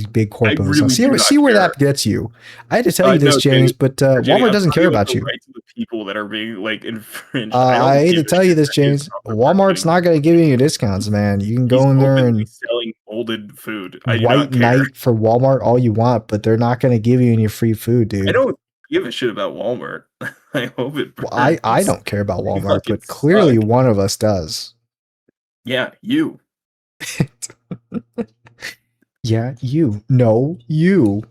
[SPEAKER 1] big
[SPEAKER 2] I
[SPEAKER 1] corpos. Now,
[SPEAKER 2] really do not
[SPEAKER 1] see where
[SPEAKER 2] care.
[SPEAKER 1] that gets you. I had to tell you this,
[SPEAKER 2] No,
[SPEAKER 1] James, but
[SPEAKER 2] Jenny,
[SPEAKER 1] Walmart
[SPEAKER 2] I'm
[SPEAKER 1] doesn't
[SPEAKER 2] talking
[SPEAKER 1] care
[SPEAKER 2] about
[SPEAKER 1] about
[SPEAKER 2] the
[SPEAKER 1] you.
[SPEAKER 2] rights of the people that are being like infringed. I
[SPEAKER 1] I
[SPEAKER 2] don't
[SPEAKER 1] hate
[SPEAKER 2] give
[SPEAKER 1] to
[SPEAKER 2] a
[SPEAKER 1] tell you
[SPEAKER 2] shit
[SPEAKER 1] this,
[SPEAKER 2] that he has
[SPEAKER 1] James.
[SPEAKER 2] proper
[SPEAKER 1] Walmart's
[SPEAKER 2] marketing.
[SPEAKER 1] not going to give you any discounts, man. You can
[SPEAKER 2] He's
[SPEAKER 1] go in there
[SPEAKER 2] openly
[SPEAKER 1] and
[SPEAKER 2] selling molded food. I do
[SPEAKER 1] white
[SPEAKER 2] not care.
[SPEAKER 1] knight for Walmart all you want, but they're not going to give you any free food,
[SPEAKER 2] I
[SPEAKER 1] dude.
[SPEAKER 2] don't give a shit about Walmart. I hope it
[SPEAKER 1] Well, I
[SPEAKER 2] burns.
[SPEAKER 1] don't care about
[SPEAKER 2] They
[SPEAKER 1] Walmart,
[SPEAKER 2] fucking
[SPEAKER 1] but clearly
[SPEAKER 2] suck.
[SPEAKER 1] one of us does.
[SPEAKER 2] Yeah, you.
[SPEAKER 1] Yeah, you. No, you.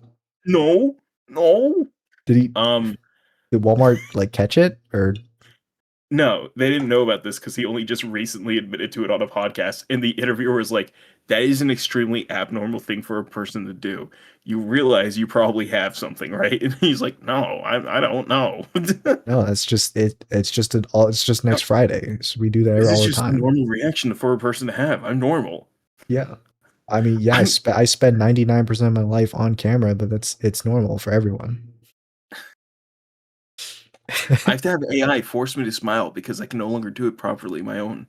[SPEAKER 2] No, no.
[SPEAKER 1] Did he?
[SPEAKER 2] Um,
[SPEAKER 1] Did Walmart like catch it or?
[SPEAKER 2] no, they didn't know about this because he only just recently admitted to it on a podcast. And the interviewer was like, "That is an extremely abnormal thing for a person to do. You realize you probably have something, right?" And he's like, "No, I don't know."
[SPEAKER 1] No, that's just it. It's just an all. It's just next Friday. So we do that
[SPEAKER 2] This is
[SPEAKER 1] all the
[SPEAKER 2] just a
[SPEAKER 1] time.
[SPEAKER 2] normal reaction for a person to have. I'm normal.
[SPEAKER 1] Yeah. I mean, yeah,
[SPEAKER 2] I'm
[SPEAKER 1] I spend 99% of my life on camera, but it's normal for everyone.
[SPEAKER 2] I have to have AI force me to smile because I can no longer do it properly my own.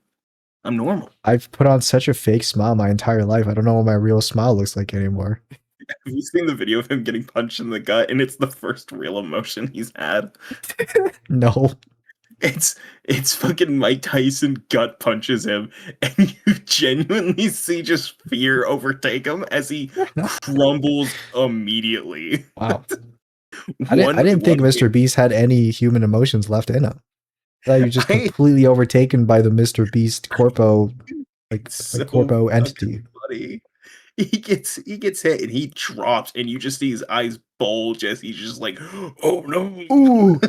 [SPEAKER 2] I'm normal.
[SPEAKER 1] I've put on such a fake smile my entire life. I don't know what my real smile looks like anymore.
[SPEAKER 2] Have you seen the video of him getting punched in the gut? And it's the first real emotion he's had.
[SPEAKER 1] No.
[SPEAKER 2] It's it's fucking Mike Tyson gut punches him, and you genuinely see just fear overtake him as he crumbles immediately.
[SPEAKER 1] Wow. I
[SPEAKER 2] One
[SPEAKER 1] didn't think
[SPEAKER 2] one
[SPEAKER 1] Mr. Beast had any human emotions left in him. I thought he was just
[SPEAKER 2] I
[SPEAKER 1] completely overtaken by the Mr. Beast corpo
[SPEAKER 2] it's
[SPEAKER 1] like
[SPEAKER 2] so
[SPEAKER 1] corpo
[SPEAKER 2] fucking
[SPEAKER 1] entity.
[SPEAKER 2] funny. He gets hit and he drops and you just see his eyes bulge as he's just like, oh no.
[SPEAKER 1] Ooh.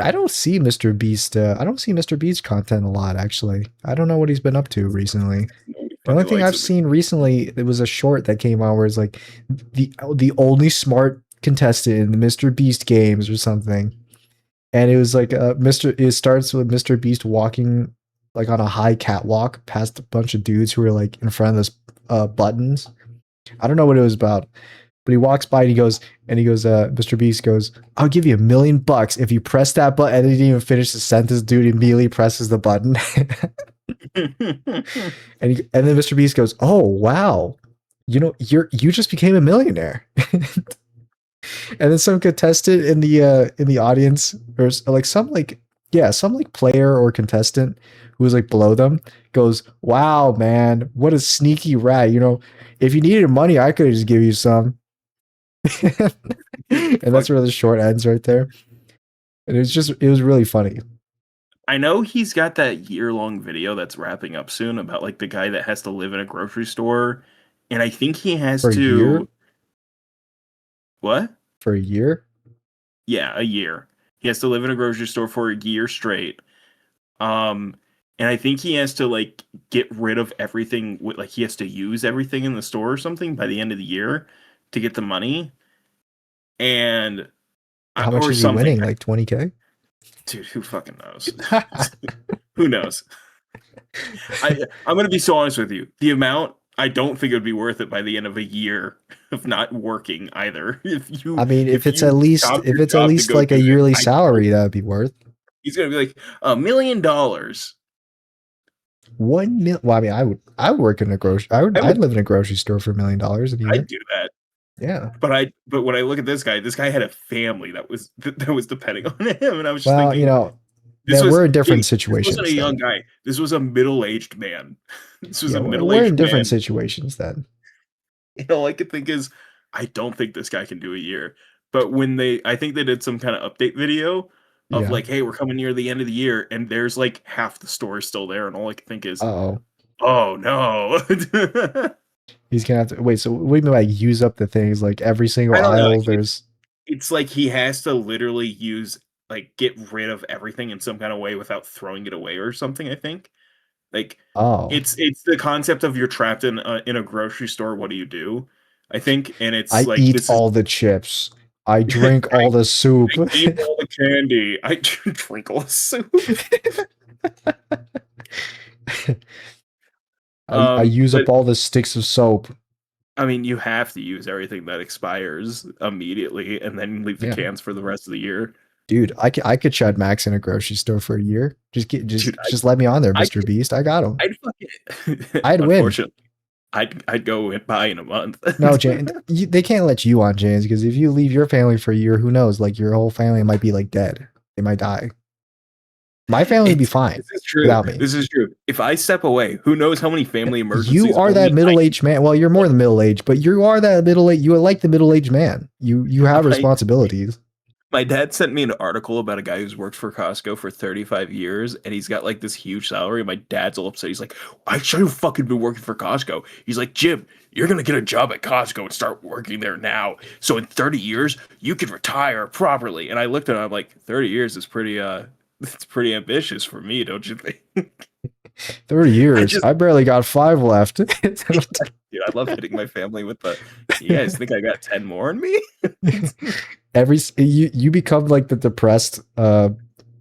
[SPEAKER 1] I don't see Mr. Beast. I don't see Mr. Beast content a lot, actually. I don't know what he's been up to recently.
[SPEAKER 2] Nobody
[SPEAKER 1] The only
[SPEAKER 2] fucking
[SPEAKER 1] thing
[SPEAKER 2] likes
[SPEAKER 1] I've
[SPEAKER 2] him.
[SPEAKER 1] seen recently, it was a short that came out where it's like the only smart contestant in the Mr. Beast games or something. And it was like Mr. It starts with Mr. Beast walking like on a high catwalk past a bunch of dudes who are like in front of this buttons. I don't know what it was about, but he walks by and he goes, Mr. Beast goes, I'll give you $1,000,000 if you press that button. And he didn't even finish the sentence. Dude immediately presses the button. And then Mr. Beast goes, "Oh wow, you know you just became a millionaire." And then some contestant in the audience, or like some like yeah, some like player or contestant who was like below them goes, "Wow, man, what a sneaky rat! You know, if you needed money, I could just give you some." And
[SPEAKER 2] Fuck.
[SPEAKER 1] that's where the short ends right there. And it was really funny
[SPEAKER 2] I know he's got that year-long video that's wrapping up soon about like the guy that has to live in a grocery store, and I think he has
[SPEAKER 1] for a year.
[SPEAKER 2] to what?
[SPEAKER 1] For a year,
[SPEAKER 2] Yeah, a year. He has to live in a grocery store for a year straight. Um, and I think he has to like get rid of everything. Like he has to use everything in the store or something by the end of the year to get the money, and
[SPEAKER 1] how much
[SPEAKER 2] or
[SPEAKER 1] is he
[SPEAKER 2] something.
[SPEAKER 1] winning? Like 20K?
[SPEAKER 2] Dude, who fucking knows? Who knows? I'm gonna be so honest with you. The amount I don't think it would be worth it by the end of a year of not working either.
[SPEAKER 1] I mean,
[SPEAKER 2] If you stop
[SPEAKER 1] if
[SPEAKER 2] your
[SPEAKER 1] it's at
[SPEAKER 2] job to
[SPEAKER 1] least
[SPEAKER 2] go
[SPEAKER 1] like
[SPEAKER 2] do
[SPEAKER 1] a
[SPEAKER 2] it,
[SPEAKER 1] yearly
[SPEAKER 2] I don't.
[SPEAKER 1] salary, that'd be worth
[SPEAKER 2] He's gonna be like $1 million.
[SPEAKER 1] 1 mil. Well, I mean, I would work in a grocery.
[SPEAKER 2] I
[SPEAKER 1] I'd
[SPEAKER 2] would
[SPEAKER 1] live in a grocery store for $1 million a
[SPEAKER 2] I'd
[SPEAKER 1] year.
[SPEAKER 2] do that.
[SPEAKER 1] Yeah.
[SPEAKER 2] But when I look at this guy had a family that was depending on him, and I was just
[SPEAKER 1] Well, you
[SPEAKER 2] thinking,
[SPEAKER 1] know,
[SPEAKER 2] this
[SPEAKER 1] then
[SPEAKER 2] was
[SPEAKER 1] we're in different
[SPEAKER 2] this wasn't a
[SPEAKER 1] situations
[SPEAKER 2] young
[SPEAKER 1] then.
[SPEAKER 2] guy. This was a middle-aged man. This was
[SPEAKER 1] Yeah,
[SPEAKER 2] a
[SPEAKER 1] we're in
[SPEAKER 2] middle-aged
[SPEAKER 1] different
[SPEAKER 2] man.
[SPEAKER 1] situations then.
[SPEAKER 2] All I could think is, I don't think this guy can do a year. But I think they did some kind of update video of
[SPEAKER 1] Yeah.
[SPEAKER 2] like, hey, we're coming near the end of the year, and there's like half the store still there, and all I can think is,
[SPEAKER 1] Oh,
[SPEAKER 2] oh no.
[SPEAKER 1] he's gonna have to wait. So what do you mean by use up the things? Like every single
[SPEAKER 2] I don't know.
[SPEAKER 1] aisle, there's
[SPEAKER 2] It's like he has to literally get rid of everything in some kind of way without throwing it away or something, I think. Like
[SPEAKER 1] oh,
[SPEAKER 2] it's the concept of you're trapped in a grocery store, what do you do? I think, and it's
[SPEAKER 1] I
[SPEAKER 2] like
[SPEAKER 1] eat
[SPEAKER 2] this is
[SPEAKER 1] all the chips. I drink
[SPEAKER 2] I
[SPEAKER 1] all the soup.
[SPEAKER 2] I eat all the candy. I drink all the soup.
[SPEAKER 1] I use
[SPEAKER 2] But
[SPEAKER 1] up all the sticks of soap.
[SPEAKER 2] I mean, you have to use everything that expires immediately and then leave the
[SPEAKER 1] Yeah,
[SPEAKER 2] cans for the rest of the year.
[SPEAKER 1] dude, I could shut Max in a grocery store for a year.
[SPEAKER 2] Dude,
[SPEAKER 1] Just let me on there,
[SPEAKER 2] I
[SPEAKER 1] Mr. Beast. I got him.
[SPEAKER 2] I'd fucking
[SPEAKER 1] I'd win.
[SPEAKER 2] unfortunately, I'd go and buy in a month.
[SPEAKER 1] No, James, they can't let you on, James, because if you leave your family for a year, who knows? Like your whole family might be like dead. They might die. My family would be
[SPEAKER 2] It's
[SPEAKER 1] fine
[SPEAKER 2] this is true.
[SPEAKER 1] without me.
[SPEAKER 2] This is true. If I step away, who knows how many family
[SPEAKER 1] You
[SPEAKER 2] emergencies
[SPEAKER 1] are that
[SPEAKER 2] only
[SPEAKER 1] middle-aged man. Well, you're more than middle-aged, but you are that middle-aged. You are like the middle-aged man. You have
[SPEAKER 2] I
[SPEAKER 1] responsibilities.
[SPEAKER 2] my dad sent me an article about a guy who's worked for Costco for 35 years and he's got like this huge salary. And my dad's all upset. He's like, I should have fucking been working for Costco. He's like, Jim, you're going to get a job at Costco and start working there now. So in 30 years, you could retire properly. And I looked at him, I'm like, 30 years is pretty, it's pretty ambitious for me, don't you think?
[SPEAKER 1] 30
[SPEAKER 2] I
[SPEAKER 1] years.
[SPEAKER 2] just,
[SPEAKER 1] I barely got 5 left.
[SPEAKER 2] dude, I love hitting my family with the, you guys think I got 10 more in me?
[SPEAKER 1] You become like the depressed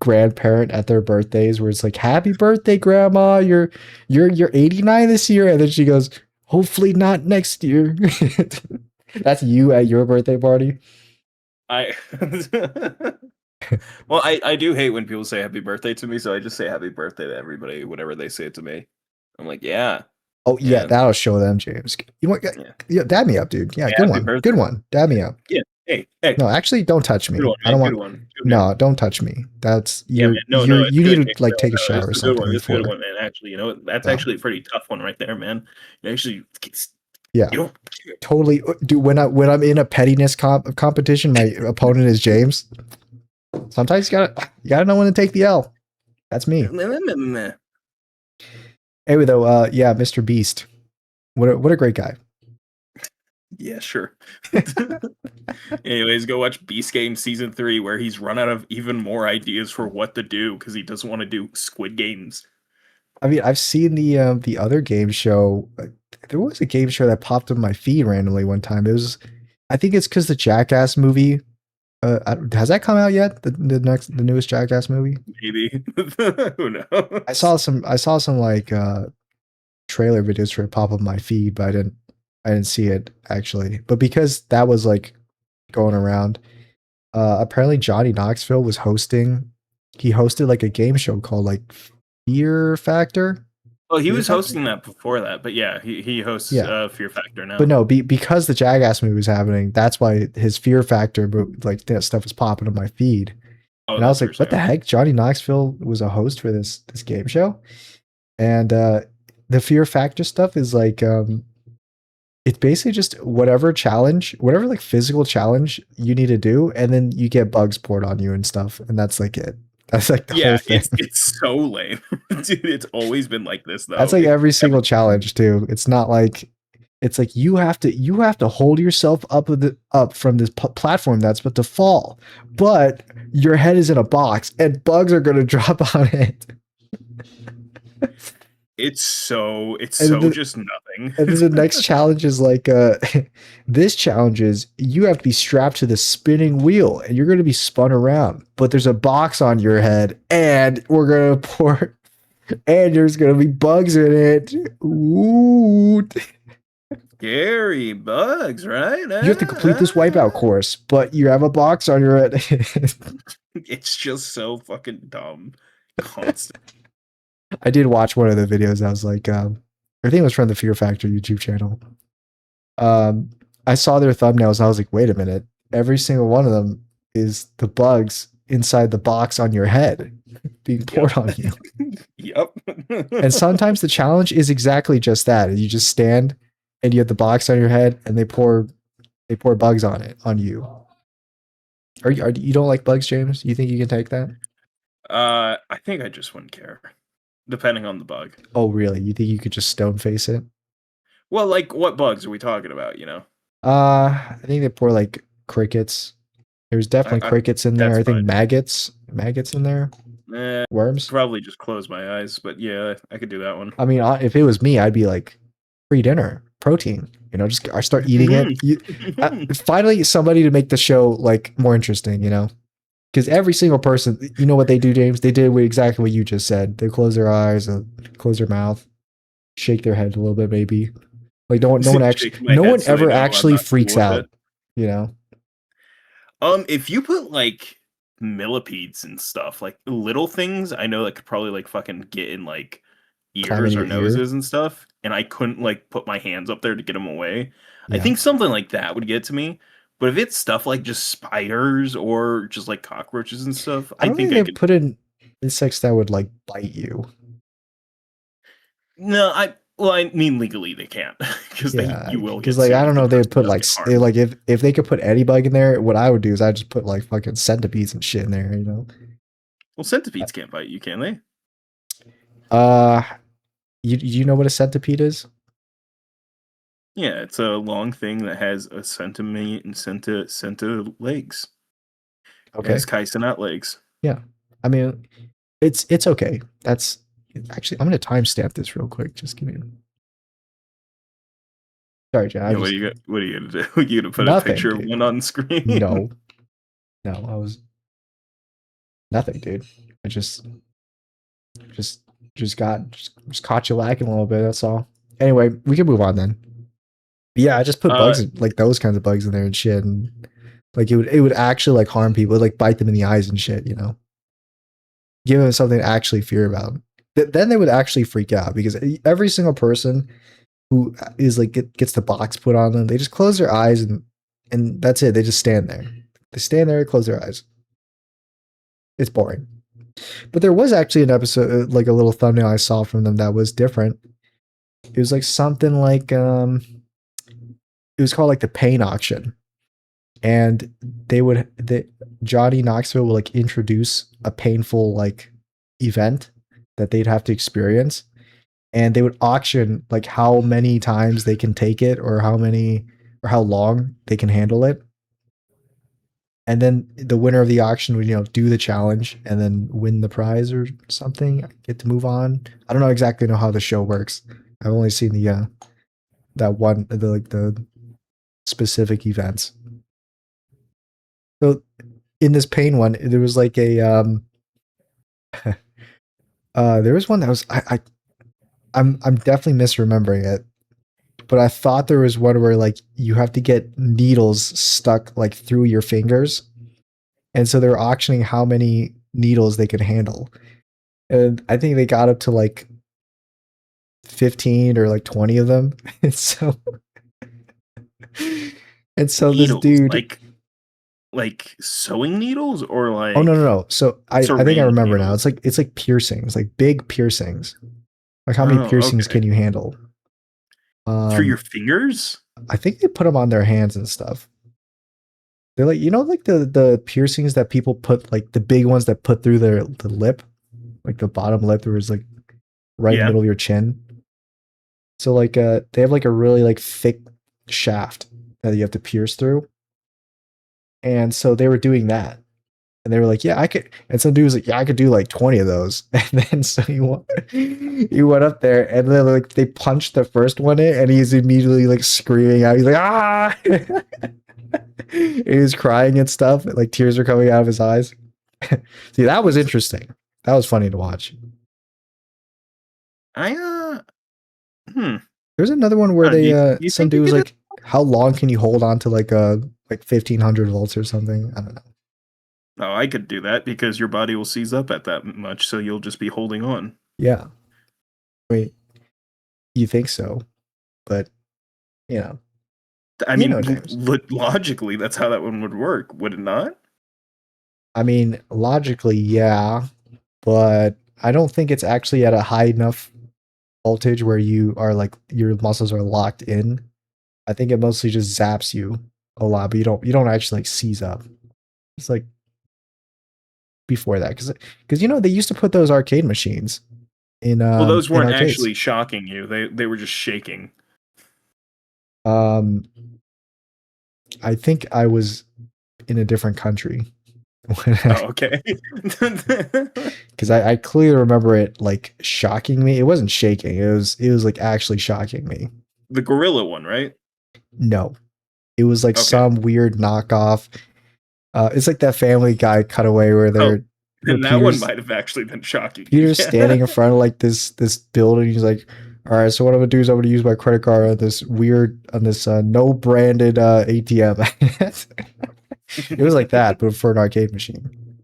[SPEAKER 1] grandparent at their birthdays where it's like happy birthday grandma, you're 89 this year, and then she goes hopefully not next year. That's you at your birthday party.
[SPEAKER 2] I well, I do hate when people say happy birthday to me, so I just say happy birthday to everybody, whatever they say to me. I'm like, yeah,
[SPEAKER 1] Oh yeah,
[SPEAKER 2] yeah,
[SPEAKER 1] that'll show them, James. You know what?
[SPEAKER 2] yeah,
[SPEAKER 1] Yeah, dab me up, dude. Yeah,
[SPEAKER 2] yeah,
[SPEAKER 1] good
[SPEAKER 2] happy
[SPEAKER 1] one, good
[SPEAKER 2] birthday.
[SPEAKER 1] one. Dab me up.
[SPEAKER 2] Yeah, hey,
[SPEAKER 1] No, actually, don't touch
[SPEAKER 2] good
[SPEAKER 1] me.
[SPEAKER 2] one,
[SPEAKER 1] I
[SPEAKER 2] man,
[SPEAKER 1] don't
[SPEAKER 2] good
[SPEAKER 1] want.
[SPEAKER 2] one.
[SPEAKER 1] No, don't touch me. That's
[SPEAKER 2] Yeah, man, no, it's
[SPEAKER 1] you
[SPEAKER 2] good,
[SPEAKER 1] need
[SPEAKER 2] man.
[SPEAKER 1] to like
[SPEAKER 2] No,
[SPEAKER 1] take a
[SPEAKER 2] no,
[SPEAKER 1] shower
[SPEAKER 2] it's
[SPEAKER 1] or
[SPEAKER 2] a good
[SPEAKER 1] something
[SPEAKER 2] one. It's a good
[SPEAKER 1] before.
[SPEAKER 2] one, man. Actually, you know what? That's
[SPEAKER 1] No.
[SPEAKER 2] actually a pretty tough one right there, man. You actually,
[SPEAKER 1] Yeah,
[SPEAKER 2] you don't.
[SPEAKER 1] totally. Dude, when I'm in a pettiness competition, my opponent is James. Sometimes you gotta know when to take the L. That's me. Anyway, though, yeah, Mr. Beast. What a great guy.
[SPEAKER 2] Yeah, sure. Anyways, go watch Beast Game season 3, where he's run out of even more ideas for what to do because he doesn't want to do Squid Games.
[SPEAKER 1] I mean, I've seen the other game show. There was a game show that popped up my feed randomly one time. It was, I think it's because the Jackass movie. Has that come out yet? The newest Jackass movie.
[SPEAKER 2] Maybe. Who knows?
[SPEAKER 1] I saw some like trailer videos for it pop up my feed, but I didn't see it actually. But because that was like going around, apparently Johnny Knoxville was hosting. He hosted like a game show called like Fear Factor.
[SPEAKER 2] Well, he
[SPEAKER 1] Fear
[SPEAKER 2] was
[SPEAKER 1] Factor.
[SPEAKER 2] hosting that before that, but yeah, he hosts
[SPEAKER 1] Yeah,
[SPEAKER 2] Fear Factor
[SPEAKER 1] but
[SPEAKER 2] now.
[SPEAKER 1] no, because the Jackass movie was happening, that's why his Fear Factor, like that stuff was popping on my feed,
[SPEAKER 2] Oh,
[SPEAKER 1] and I was
[SPEAKER 2] that's what
[SPEAKER 1] like,
[SPEAKER 2] you're
[SPEAKER 1] what the
[SPEAKER 2] saying.
[SPEAKER 1] heck? Johnny Knoxville was a host for this game show, and the Fear Factor stuff is like it's basically just whatever challenge, whatever like physical challenge you need to do, and then you get bugs poured on you and stuff, and that's like it. That's like the
[SPEAKER 2] Yeah,
[SPEAKER 1] whole thing.
[SPEAKER 2] it's so lame, dude. It's always been like this
[SPEAKER 1] That's
[SPEAKER 2] though.
[SPEAKER 1] like
[SPEAKER 2] It
[SPEAKER 1] every
[SPEAKER 2] every
[SPEAKER 1] single challenge too. It's not like it's like you have to hold yourself up from this platform that's about to fall, but your head is in a box and bugs are going to drop on it.
[SPEAKER 2] it's
[SPEAKER 1] And
[SPEAKER 2] so
[SPEAKER 1] then,
[SPEAKER 2] just nothing.
[SPEAKER 1] and then the next challenge is like this challenge is you have to be strapped to the spinning wheel and you're going to be spun around, but there's a box on your head and we're going to pour and there's going to be bugs in it. Ooh.
[SPEAKER 2] Scary bugs, right?
[SPEAKER 1] You have to complete this wipeout course, but you have a box on your head.
[SPEAKER 2] It's just so fucking dumb. Constant.
[SPEAKER 1] I did watch one of the videos. I was like, I think it was from the Fear Factor YouTube channel. Um, I saw their thumbnails and I was like, wait a minute. Every single one of them is the bugs inside the box on your head being poured
[SPEAKER 2] Yep.
[SPEAKER 1] on you.
[SPEAKER 2] Yep.
[SPEAKER 1] And sometimes the challenge is exactly just that. You just stand and you have the box on your head and they pour bugs on it on you. You don't like bugs, James? You think you can take that?
[SPEAKER 2] I think I just wouldn't care, depending on the bug.
[SPEAKER 1] Oh, really? You think you could just stone face it?
[SPEAKER 2] Well, like, what bugs are we talking about? You know,
[SPEAKER 1] I think they pour like crickets. There's definitely
[SPEAKER 2] I
[SPEAKER 1] crickets in there.
[SPEAKER 2] that's
[SPEAKER 1] I think
[SPEAKER 2] fine.
[SPEAKER 1] maggots in there, worms.
[SPEAKER 2] Probably just close my eyes, but yeah, I could do that one.
[SPEAKER 1] I mean, if it was me, I'd be like, free dinner, protein. You know, just I start eating it. Finally, somebody to make the show like more interesting. You know, because every single person, you know what they do, James? They did exactly what you just said. They close their eyes, close their mouth, shake their head a little bit, maybe. Like
[SPEAKER 2] Shaking my
[SPEAKER 1] no
[SPEAKER 2] head
[SPEAKER 1] one
[SPEAKER 2] so they
[SPEAKER 1] ever
[SPEAKER 2] know I'm
[SPEAKER 1] actually
[SPEAKER 2] not
[SPEAKER 1] freaks
[SPEAKER 2] cool with
[SPEAKER 1] out,
[SPEAKER 2] it.
[SPEAKER 1] you know?
[SPEAKER 2] If you put like millipedes and stuff, like little things, I know that could probably like fucking get in like
[SPEAKER 1] Climb in
[SPEAKER 2] ears or
[SPEAKER 1] your ear.
[SPEAKER 2] noses and stuff, and I couldn't like put my hands up there to get them away. I
[SPEAKER 1] Yeah.
[SPEAKER 2] think something like that would get to me. But if it's stuff like just spiders or just like cockroaches and stuff,
[SPEAKER 1] I
[SPEAKER 2] I
[SPEAKER 1] don't think
[SPEAKER 2] think I
[SPEAKER 1] they
[SPEAKER 2] could.
[SPEAKER 1] put in insects that would like bite you.
[SPEAKER 2] No, I mean legally they can't because they
[SPEAKER 1] Yeah,
[SPEAKER 2] you will
[SPEAKER 1] because
[SPEAKER 2] get
[SPEAKER 1] like I
[SPEAKER 2] sued if
[SPEAKER 1] don't
[SPEAKER 2] the
[SPEAKER 1] know, they would
[SPEAKER 2] person
[SPEAKER 1] put
[SPEAKER 2] does
[SPEAKER 1] like
[SPEAKER 2] get harmed.
[SPEAKER 1] like if they could put any bug in there, what I would do is I just put like fucking centipedes and shit in there, you know.
[SPEAKER 2] Well, centipedes can't bite you, can they?
[SPEAKER 1] Uh, you know what a centipede is?
[SPEAKER 2] Yeah, it's a long thing that has a centimeter and centi legs. It
[SPEAKER 1] Okay,
[SPEAKER 2] has chitinate legs.
[SPEAKER 1] yeah. I mean, it's okay. That's actually I'm gonna timestamp this real quick. Just give me. Sorry, John. I
[SPEAKER 2] Yeah,
[SPEAKER 1] just
[SPEAKER 2] what are you gonna do? You gonna put a
[SPEAKER 1] nothing,
[SPEAKER 2] picture of
[SPEAKER 1] dude.
[SPEAKER 2] one on screen?
[SPEAKER 1] No, no, I was nothing, dude. I just just caught you lacking a little bit. That's all. Anyway, we can move on then. Yeah, I just put
[SPEAKER 2] uh,
[SPEAKER 1] bugs like those kinds of bugs in there and shit, and like it would actually like harm people, it would, like bite them in the eyes and shit. You know, give them something to actually fear about. Then they would actually freak out because every single person who is like gets the box put on them, they just close their eyes and that's it. They just stand there. They stand there, close their eyes. It's boring. But there was actually an episode, like a little thumbnail I saw from them that was different. It was like something like it was called like the pain auction, and Johnny Knoxville would like introduce a painful like event that they'd have to experience, and they would auction like how many times they can take it or how long they can handle it, and then the winner of the auction would do the challenge and then win the prize or something, get to move on. I don't know exactly know how the show works. I've only seen the that one the specific events. So in this pain one, there was like a there was one that was I'm definitely misremembering it, but I thought there was one where like you have to get needles stuck like through your fingers, and so they're auctioning how many needles they could handle, and I think they got up to like 15 or like 20 of them, and so this
[SPEAKER 2] needles
[SPEAKER 1] dude.
[SPEAKER 2] like sewing needles or
[SPEAKER 1] Oh no,
[SPEAKER 2] like
[SPEAKER 1] no, no. So I think I
[SPEAKER 2] syringe
[SPEAKER 1] remember now.
[SPEAKER 2] needles.
[SPEAKER 1] It's like piercings, like big piercings. Like how many
[SPEAKER 2] Oh,
[SPEAKER 1] piercings
[SPEAKER 2] okay.
[SPEAKER 1] can you handle?
[SPEAKER 2] Through your
[SPEAKER 1] Um,
[SPEAKER 2] fingers?
[SPEAKER 1] I think they put them on their hands and stuff. They're like like the piercings that people put, like the big ones that put through the lip, like the bottom lip, there was like right in the
[SPEAKER 2] Yeah.
[SPEAKER 1] middle of your chin. So like they have like a really like thick shaft that you have to pierce through. And so they were doing that. And they were like, yeah, I could. And some dude was like, yeah, I could do like 20 of those. And then so he went up there and then like they punched the first one in and he's immediately like screaming out. He's like, ah! He was crying and stuff. Like tears are coming out of his eyes. See, that was interesting. That was funny to watch.
[SPEAKER 2] I hmm.
[SPEAKER 1] There's another one
[SPEAKER 2] I
[SPEAKER 1] where
[SPEAKER 2] don't know,
[SPEAKER 1] they
[SPEAKER 2] do you
[SPEAKER 1] some
[SPEAKER 2] think you
[SPEAKER 1] dude was
[SPEAKER 2] could do
[SPEAKER 1] like, how long can you hold on to like 1500 volts or something? I don't know.
[SPEAKER 2] Oh, I could do that because your body will seize up at that much, so you'll just be holding on.
[SPEAKER 1] Yeah. I mean, you think so, but you know,
[SPEAKER 2] I
[SPEAKER 1] you
[SPEAKER 2] mean,
[SPEAKER 1] know, James.
[SPEAKER 2] logically, that's how that one would work, would it not?
[SPEAKER 1] I mean, logically, yeah, but I don't think it's actually at a high enough voltage where you are like your muscles are locked in. I think it mostly just zaps you a lot, but you don't actually like seize up. It's like before that, because they used to put those arcade machines
[SPEAKER 2] Well, those
[SPEAKER 1] in
[SPEAKER 2] weren't
[SPEAKER 1] arcades.
[SPEAKER 2] actually shocking you. They were just shaking.
[SPEAKER 1] Um, I think I was in a different country when
[SPEAKER 2] Oh, okay.
[SPEAKER 1] because I clearly remember it like shocking me. It wasn't shaking. It was like actually shocking me.
[SPEAKER 2] The gorilla one, right?
[SPEAKER 1] No, it was like
[SPEAKER 2] Okay.
[SPEAKER 1] some weird knockoff. It's like that Family Guy cutaway where
[SPEAKER 2] Oh,
[SPEAKER 1] they're where
[SPEAKER 2] then that one might have actually been shocking you.
[SPEAKER 1] Peter's
[SPEAKER 2] Yeah.
[SPEAKER 1] standing in front of like this building. He's like, All right, so what I'm gonna do is I'm gonna use my credit card on this no branded ATM. It was like that, but for an arcade machine.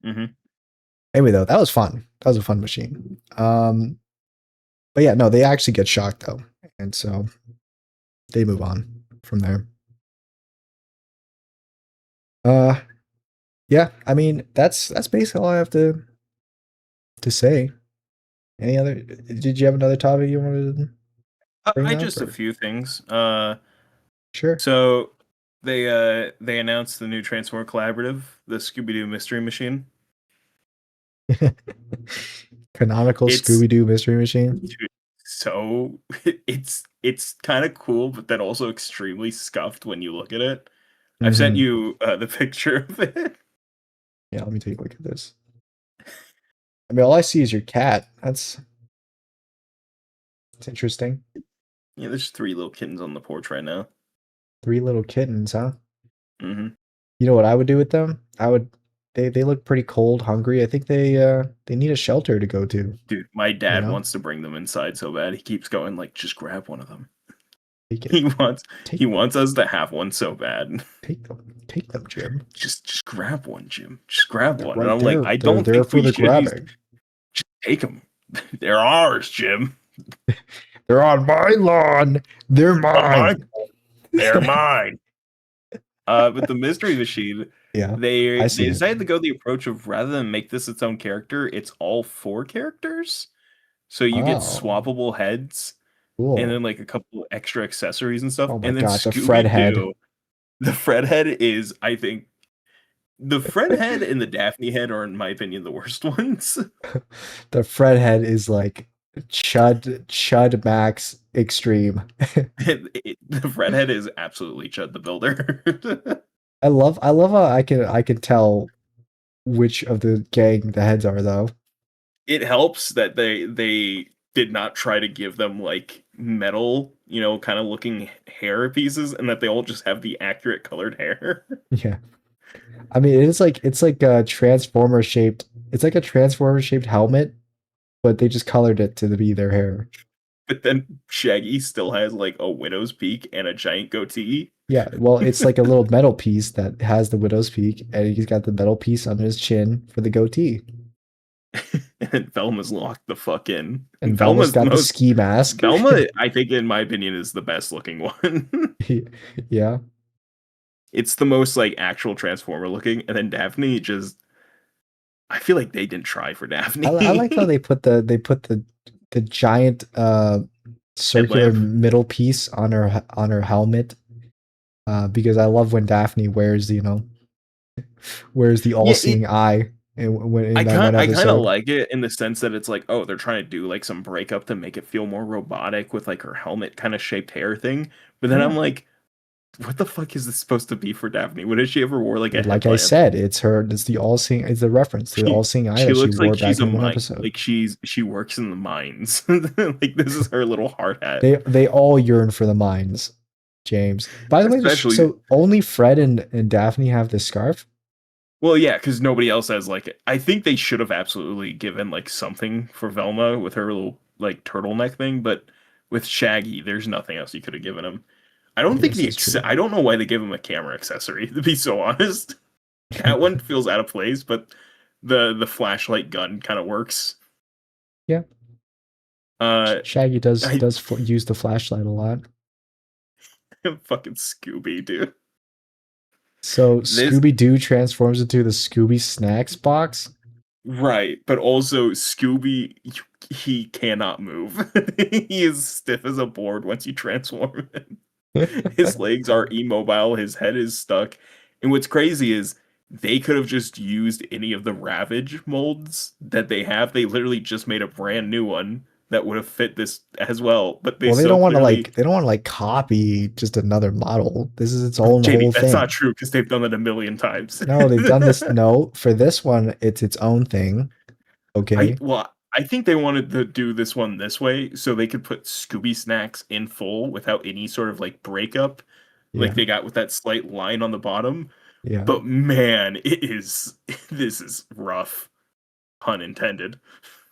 [SPEAKER 2] Hmm.
[SPEAKER 1] Anyway, though, that was fun. That was a fun machine. But yeah, no, they actually get shocked though, and so they move on from there. Uh, yeah, I mean that's basically all I have to say. Any other? Did you have another topic you wanted to bring
[SPEAKER 2] I
[SPEAKER 1] up?
[SPEAKER 2] just a
[SPEAKER 1] Or
[SPEAKER 2] few things.
[SPEAKER 1] sure.
[SPEAKER 2] So they announced the new Transformer Collaborative, the Scooby Doo Mystery Machine.
[SPEAKER 1] Canonical
[SPEAKER 2] It's
[SPEAKER 1] Scooby Doo mystery machine.
[SPEAKER 2] dude, so it's kind of cool, but then also extremely scuffed when you look at it. I've sent
[SPEAKER 1] Hmm.
[SPEAKER 2] you the picture of it.
[SPEAKER 1] Yeah, let me take a look at this. I mean, all I see is your cat. That's interesting.
[SPEAKER 2] Yeah, there's three little kittens on the porch right now.
[SPEAKER 1] Three little kittens, huh?
[SPEAKER 2] Hmm.
[SPEAKER 1] You know what I would do with them? I would. They look pretty cold, hungry. I think they need a shelter to go to.
[SPEAKER 2] Dude, my
[SPEAKER 1] You
[SPEAKER 2] dad
[SPEAKER 1] know,
[SPEAKER 2] wants to bring them inside so bad. He keeps going like, just grab one of them.
[SPEAKER 1] take it.
[SPEAKER 2] He wants he
[SPEAKER 1] Take them.
[SPEAKER 2] wants us to have one so bad.
[SPEAKER 1] Take them. Take them, Jim.
[SPEAKER 2] Just grab one, Jim. Just grab
[SPEAKER 1] They're
[SPEAKER 2] one. And
[SPEAKER 1] right
[SPEAKER 2] I'm like,
[SPEAKER 1] there.
[SPEAKER 2] I
[SPEAKER 1] They're
[SPEAKER 2] don't
[SPEAKER 1] there
[SPEAKER 2] think
[SPEAKER 1] for
[SPEAKER 2] we
[SPEAKER 1] the
[SPEAKER 2] should use.
[SPEAKER 1] grabbing.
[SPEAKER 2] Just take them. They're ours, Jim.
[SPEAKER 1] They're on my lawn. They're
[SPEAKER 2] On my,
[SPEAKER 1] mine.
[SPEAKER 2] they're mine. With the mystery machine,
[SPEAKER 1] Yeah, I
[SPEAKER 2] they
[SPEAKER 1] see it.
[SPEAKER 2] decided to go the approach of rather than make this its own character, it's all four characters. So you get
[SPEAKER 1] Oh,
[SPEAKER 2] swappable heads and
[SPEAKER 1] cool.
[SPEAKER 2] then like a couple extra accessories and stuff.
[SPEAKER 1] Oh my
[SPEAKER 2] And then
[SPEAKER 1] god, the Fred
[SPEAKER 2] Scooby
[SPEAKER 1] head.
[SPEAKER 2] Doo, the Fred head is, I think, the Fred head and the Daphne head are, in my opinion, the worst ones.
[SPEAKER 1] The Fred head is like Chud Max Extreme.
[SPEAKER 2] The Fred head is absolutely Chud the Builder.
[SPEAKER 1] I love how I can tell which of the gang the heads are though.
[SPEAKER 2] It helps that they did not try to give them like metal, kind of looking hair pieces, and that they all just have the accurate colored hair.
[SPEAKER 1] Yeah. I mean it's like a transformer shaped it's like a transformer shaped helmet, but they just colored it to be their hair.
[SPEAKER 2] But then Shaggy still has like a widow's peak and a giant goatee.
[SPEAKER 1] Yeah, well, it's like a little metal piece that has the widow's peak, and he's got the metal piece under his chin for the goatee.
[SPEAKER 2] And Velma's locked the fuck in.
[SPEAKER 1] And Velma's
[SPEAKER 2] Velma's the
[SPEAKER 1] got the
[SPEAKER 2] most
[SPEAKER 1] ski mask.
[SPEAKER 2] Velma, I think, in my opinion, is the best looking one.
[SPEAKER 1] Yeah.
[SPEAKER 2] It's the most like actual Transformer looking, and then Daphne just. I feel like they didn't try for
[SPEAKER 1] I like how
[SPEAKER 2] Daphne.
[SPEAKER 1] they put the giant circular
[SPEAKER 2] Headlamp.
[SPEAKER 1] middle piece on her helmet because I love when Daphne wears, you know, wears the
[SPEAKER 2] Yeah,
[SPEAKER 1] all-seeing eye in
[SPEAKER 2] I
[SPEAKER 1] that one
[SPEAKER 2] kind of
[SPEAKER 1] episode.
[SPEAKER 2] like it in the sense that it's like, oh, they're trying to do like some breakup to make it feel more robotic with like her helmet kind of shaped hair thing. But then I'm
[SPEAKER 1] Yeah.
[SPEAKER 2] like, what the fuck is this supposed to be for Daphne? What if she ever wore like a
[SPEAKER 1] Like I
[SPEAKER 2] headlamp?
[SPEAKER 1] said, it's the all-seeing it's the reference to the
[SPEAKER 2] She
[SPEAKER 1] all-seeing eye
[SPEAKER 2] she
[SPEAKER 1] that she
[SPEAKER 2] looks
[SPEAKER 1] wore
[SPEAKER 2] like
[SPEAKER 1] back
[SPEAKER 2] she's a
[SPEAKER 1] in one
[SPEAKER 2] mine.
[SPEAKER 1] episode.
[SPEAKER 2] Like she works in the mines. Like this is her little hard hat.
[SPEAKER 1] They all yearn for the mines, James. By the way,
[SPEAKER 2] Especially
[SPEAKER 1] so only Fred and Daphne have this scarf?
[SPEAKER 2] well, yeah, because nobody else has like it. I think they should have absolutely given like something for Velma with her little like turtleneck thing, but with Shaggy, there's nothing else you could have given him. I
[SPEAKER 1] I
[SPEAKER 2] don't think
[SPEAKER 1] guess that's true.
[SPEAKER 2] I don't know why they gave him a camera accessory, to be so honest. That one feels out of place, but the flashlight gun kind of works.
[SPEAKER 1] Yeah.
[SPEAKER 2] Uh
[SPEAKER 1] Shaggy
[SPEAKER 2] I
[SPEAKER 1] use the flashlight a lot.
[SPEAKER 2] fucking Scooby, dude.
[SPEAKER 1] So
[SPEAKER 2] This
[SPEAKER 1] Scooby Doo transforms into the Scooby Snacks box.
[SPEAKER 2] right, but also Scooby he cannot move. He is stiff as a board once you transform him. His legs are immobile, his head is stuck. And what's crazy is they could have just used any of the Ravage molds that they have. They literally just made a brand new one that would have fit this as well. But they
[SPEAKER 1] Well,
[SPEAKER 2] so clearly,
[SPEAKER 1] they don't want to like copy just another model. This is its own
[SPEAKER 2] Jamie,
[SPEAKER 1] whole
[SPEAKER 2] that's not
[SPEAKER 1] thing.
[SPEAKER 2] true because they've done it a million times.
[SPEAKER 1] No, they've done this. No, for this one, it's its own thing. Okay.
[SPEAKER 2] I think they wanted to do this one this way so they could put Scooby Snacks in full without any sort of like breakup, like
[SPEAKER 1] Yeah.
[SPEAKER 2] they got with that slight line on the bottom.
[SPEAKER 1] Yeah.
[SPEAKER 2] But man, it is this is rough, pun intended.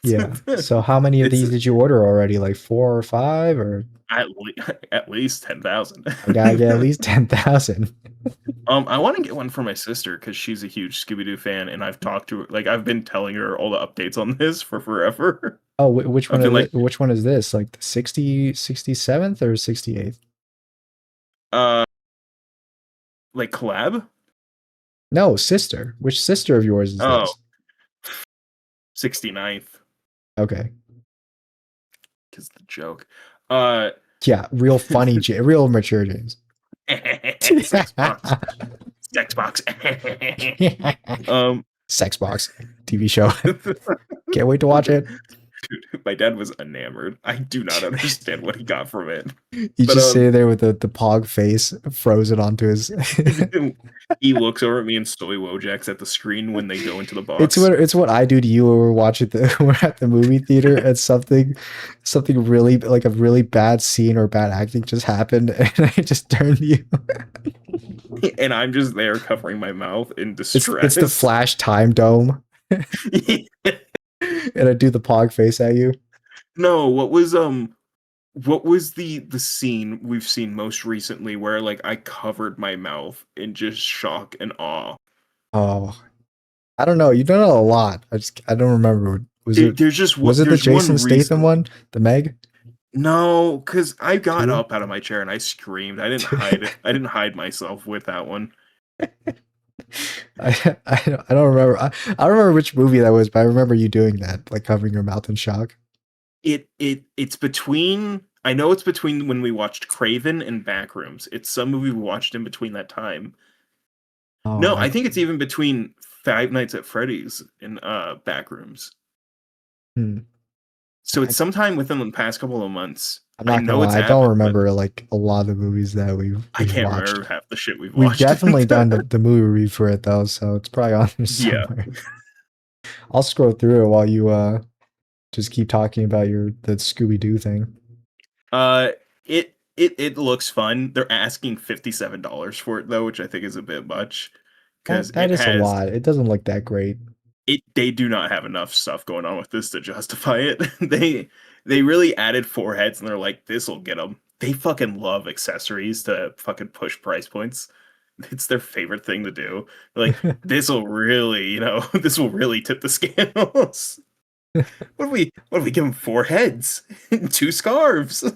[SPEAKER 1] Yeah. So how many of
[SPEAKER 2] It's
[SPEAKER 1] these did you order already? Like four or five, or
[SPEAKER 2] at least 10,000.
[SPEAKER 1] I gotta get at least 10,000.
[SPEAKER 2] I want to get one for my sister because she's a huge Scooby Doo fan, and I've talked to her. Like I've been telling her all the updates on this for forever.
[SPEAKER 1] Oh, which
[SPEAKER 2] I've
[SPEAKER 1] one
[SPEAKER 2] been
[SPEAKER 1] of
[SPEAKER 2] like,
[SPEAKER 1] which one is this? Like the 67th or 68th?
[SPEAKER 2] uh, like collab.
[SPEAKER 1] No, sister. Which sister of yours is
[SPEAKER 2] Oh,
[SPEAKER 1] this?
[SPEAKER 2] 69th,
[SPEAKER 1] Okay.
[SPEAKER 2] because the joke. Uh,
[SPEAKER 1] Yeah, real funny, real mature James.
[SPEAKER 2] sex box, sex box. um,
[SPEAKER 1] Sex Box TV show. Can't wait to watch it.
[SPEAKER 2] dude, my dad was enamored. I do not understand what he got from it,
[SPEAKER 1] He's
[SPEAKER 2] but
[SPEAKER 1] just sitting there with the pog face frozen onto his.
[SPEAKER 2] he looks over at me and soy Wojaks at the screen when they go into the
[SPEAKER 1] It's
[SPEAKER 2] box.
[SPEAKER 1] what I do to you when we're watching we're at the movie theater and something really like a really bad scene or bad acting just happened and I just turn to you.
[SPEAKER 2] And I'm just there covering my mouth in
[SPEAKER 1] It's the
[SPEAKER 2] distress.
[SPEAKER 1] Flash time dome and I do the pog face at you.
[SPEAKER 2] No, what was the scene we've seen most recently where like I covered my mouth in just shock and awe?
[SPEAKER 1] Oh, I don't know. You don't know a lot. I don't remember.
[SPEAKER 2] There's just
[SPEAKER 1] Was
[SPEAKER 2] what
[SPEAKER 1] it the
[SPEAKER 2] there's one
[SPEAKER 1] Jason Statham
[SPEAKER 2] recently.
[SPEAKER 1] one? The Meg
[SPEAKER 2] No, because I got
[SPEAKER 1] 2?
[SPEAKER 2] up out of my chair and I screamed. I didn't hide it. I didn't hide myself with that one.
[SPEAKER 1] I don't remember. I don't remember which movie that was, but I remember you doing that, like covering your mouth in shock.
[SPEAKER 2] It's between. I know it's between when we watched Craven and Backrooms. It's some movie we watched in between that time.
[SPEAKER 1] Oh,
[SPEAKER 2] No, I think it's even between Five Nights at Freddy's and Backrooms.
[SPEAKER 1] hmm.
[SPEAKER 2] So
[SPEAKER 1] I,
[SPEAKER 2] it's sometime within the past couple of months.
[SPEAKER 1] I'm
[SPEAKER 2] I
[SPEAKER 1] not gonna
[SPEAKER 2] know it's
[SPEAKER 1] lie. I don't
[SPEAKER 2] happened, but
[SPEAKER 1] remember like a lot of the movies that
[SPEAKER 2] I
[SPEAKER 1] we've
[SPEAKER 2] can't
[SPEAKER 1] watched.
[SPEAKER 2] remember half the shit we've
[SPEAKER 1] We've
[SPEAKER 2] watched.
[SPEAKER 1] definitely done the movie review for it though, so it's probably on there
[SPEAKER 2] Yeah.
[SPEAKER 1] somewhere. I'll scroll through it while you just keep talking about the Scooby Doo thing.
[SPEAKER 2] Uh, it looks fun. They're asking $57 for it though, which I think is a bit much because
[SPEAKER 1] That is a lot. It doesn't look that great.
[SPEAKER 2] they do not have enough stuff going on with this to justify it. They really added four heads and they're like, this will get them. They fucking love accessories to fucking push price points. It's their favorite thing to do. Like, this will really, this will really tip the scales. What do we give them? Four heads, two scarves.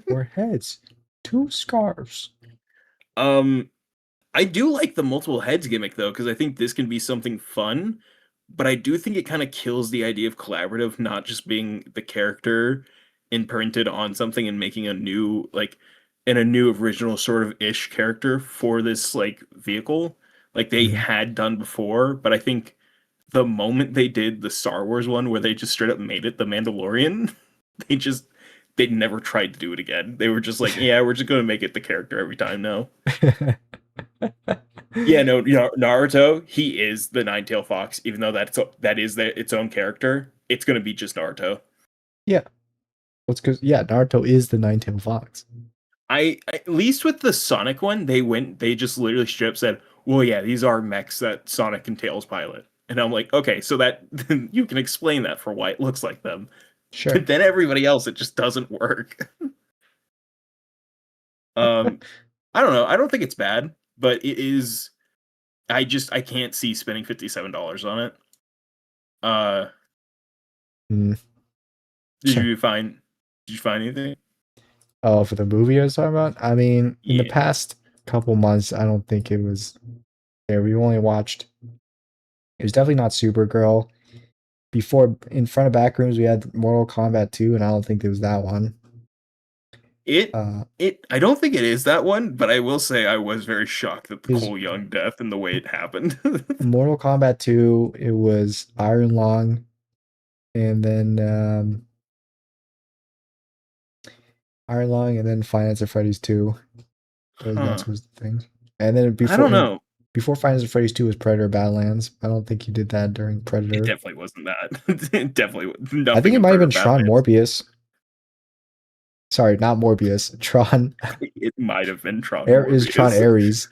[SPEAKER 1] 4 heads, 2 scarves.
[SPEAKER 2] Um, I do like the multiple heads gimmick though, because I think this can be something fun, but I do think it kind of kills the idea of collaborative not just being the character imprinted on something and making a new a new original sort of ish character for this like vehicle like they
[SPEAKER 1] Mhm.
[SPEAKER 2] had done before, but I think the moment they did the Star Wars one where they just straight up made it the Mandalorian, they just they never tried to do it again. They were just like, yeah, we're just going to make it the character every time now. Yeah, no, Naruto, he is the Nine-Tailed Fox, even though that is its own character. It's gonna be just Naruto.
[SPEAKER 1] Yeah, well, it's because Naruto is the Nine-Tailed Fox.
[SPEAKER 2] At least with the Sonic one, they just literally straight up said, "Well, yeah, these are mechs that Sonic and Tails pilot," and I'm like, okay, so that you can explain that for why it looks like them,
[SPEAKER 1] Sure.
[SPEAKER 2] but then everybody else, it just doesn't work. um, I don't know. I don't think it's bad, but it is. I can't see spending $57 on it. Uh,
[SPEAKER 1] Mm.
[SPEAKER 2] Did you find did you find anything?
[SPEAKER 1] Oh, for the movie I was talking about? I mean, in the
[SPEAKER 2] Yeah.
[SPEAKER 1] past couple months, I don't think it was there. We only watched, it was definitely not Supergirl. Before, in front of Backrooms, we had Mortal Kombat 2, and I don't think it was that one.
[SPEAKER 2] It
[SPEAKER 1] Uh,
[SPEAKER 2] it I don't think it is that one, but I will say I was very shocked at the
[SPEAKER 1] is
[SPEAKER 2] Cole Young death and the way it happened.
[SPEAKER 1] Mortal Kombat 2, it was Iron Long, and then Iron Long, and then Finance of Freddy's 2.
[SPEAKER 2] Huh.
[SPEAKER 1] That was the thing. And then
[SPEAKER 2] I don't know.
[SPEAKER 1] before Finance of Freddy's 2 was Predator Badlands. I don't think you did that during
[SPEAKER 2] It
[SPEAKER 1] Predator.
[SPEAKER 2] definitely wasn't that. It definitely
[SPEAKER 1] I think
[SPEAKER 2] nothing
[SPEAKER 1] it
[SPEAKER 2] of
[SPEAKER 1] might have
[SPEAKER 2] Predator
[SPEAKER 1] been Tron
[SPEAKER 2] Badlands.
[SPEAKER 1] Morbius. Sorry, not Morbius. Tron.
[SPEAKER 2] It might have been Tron
[SPEAKER 1] Air is Tron
[SPEAKER 2] Morbius.
[SPEAKER 1] Ares.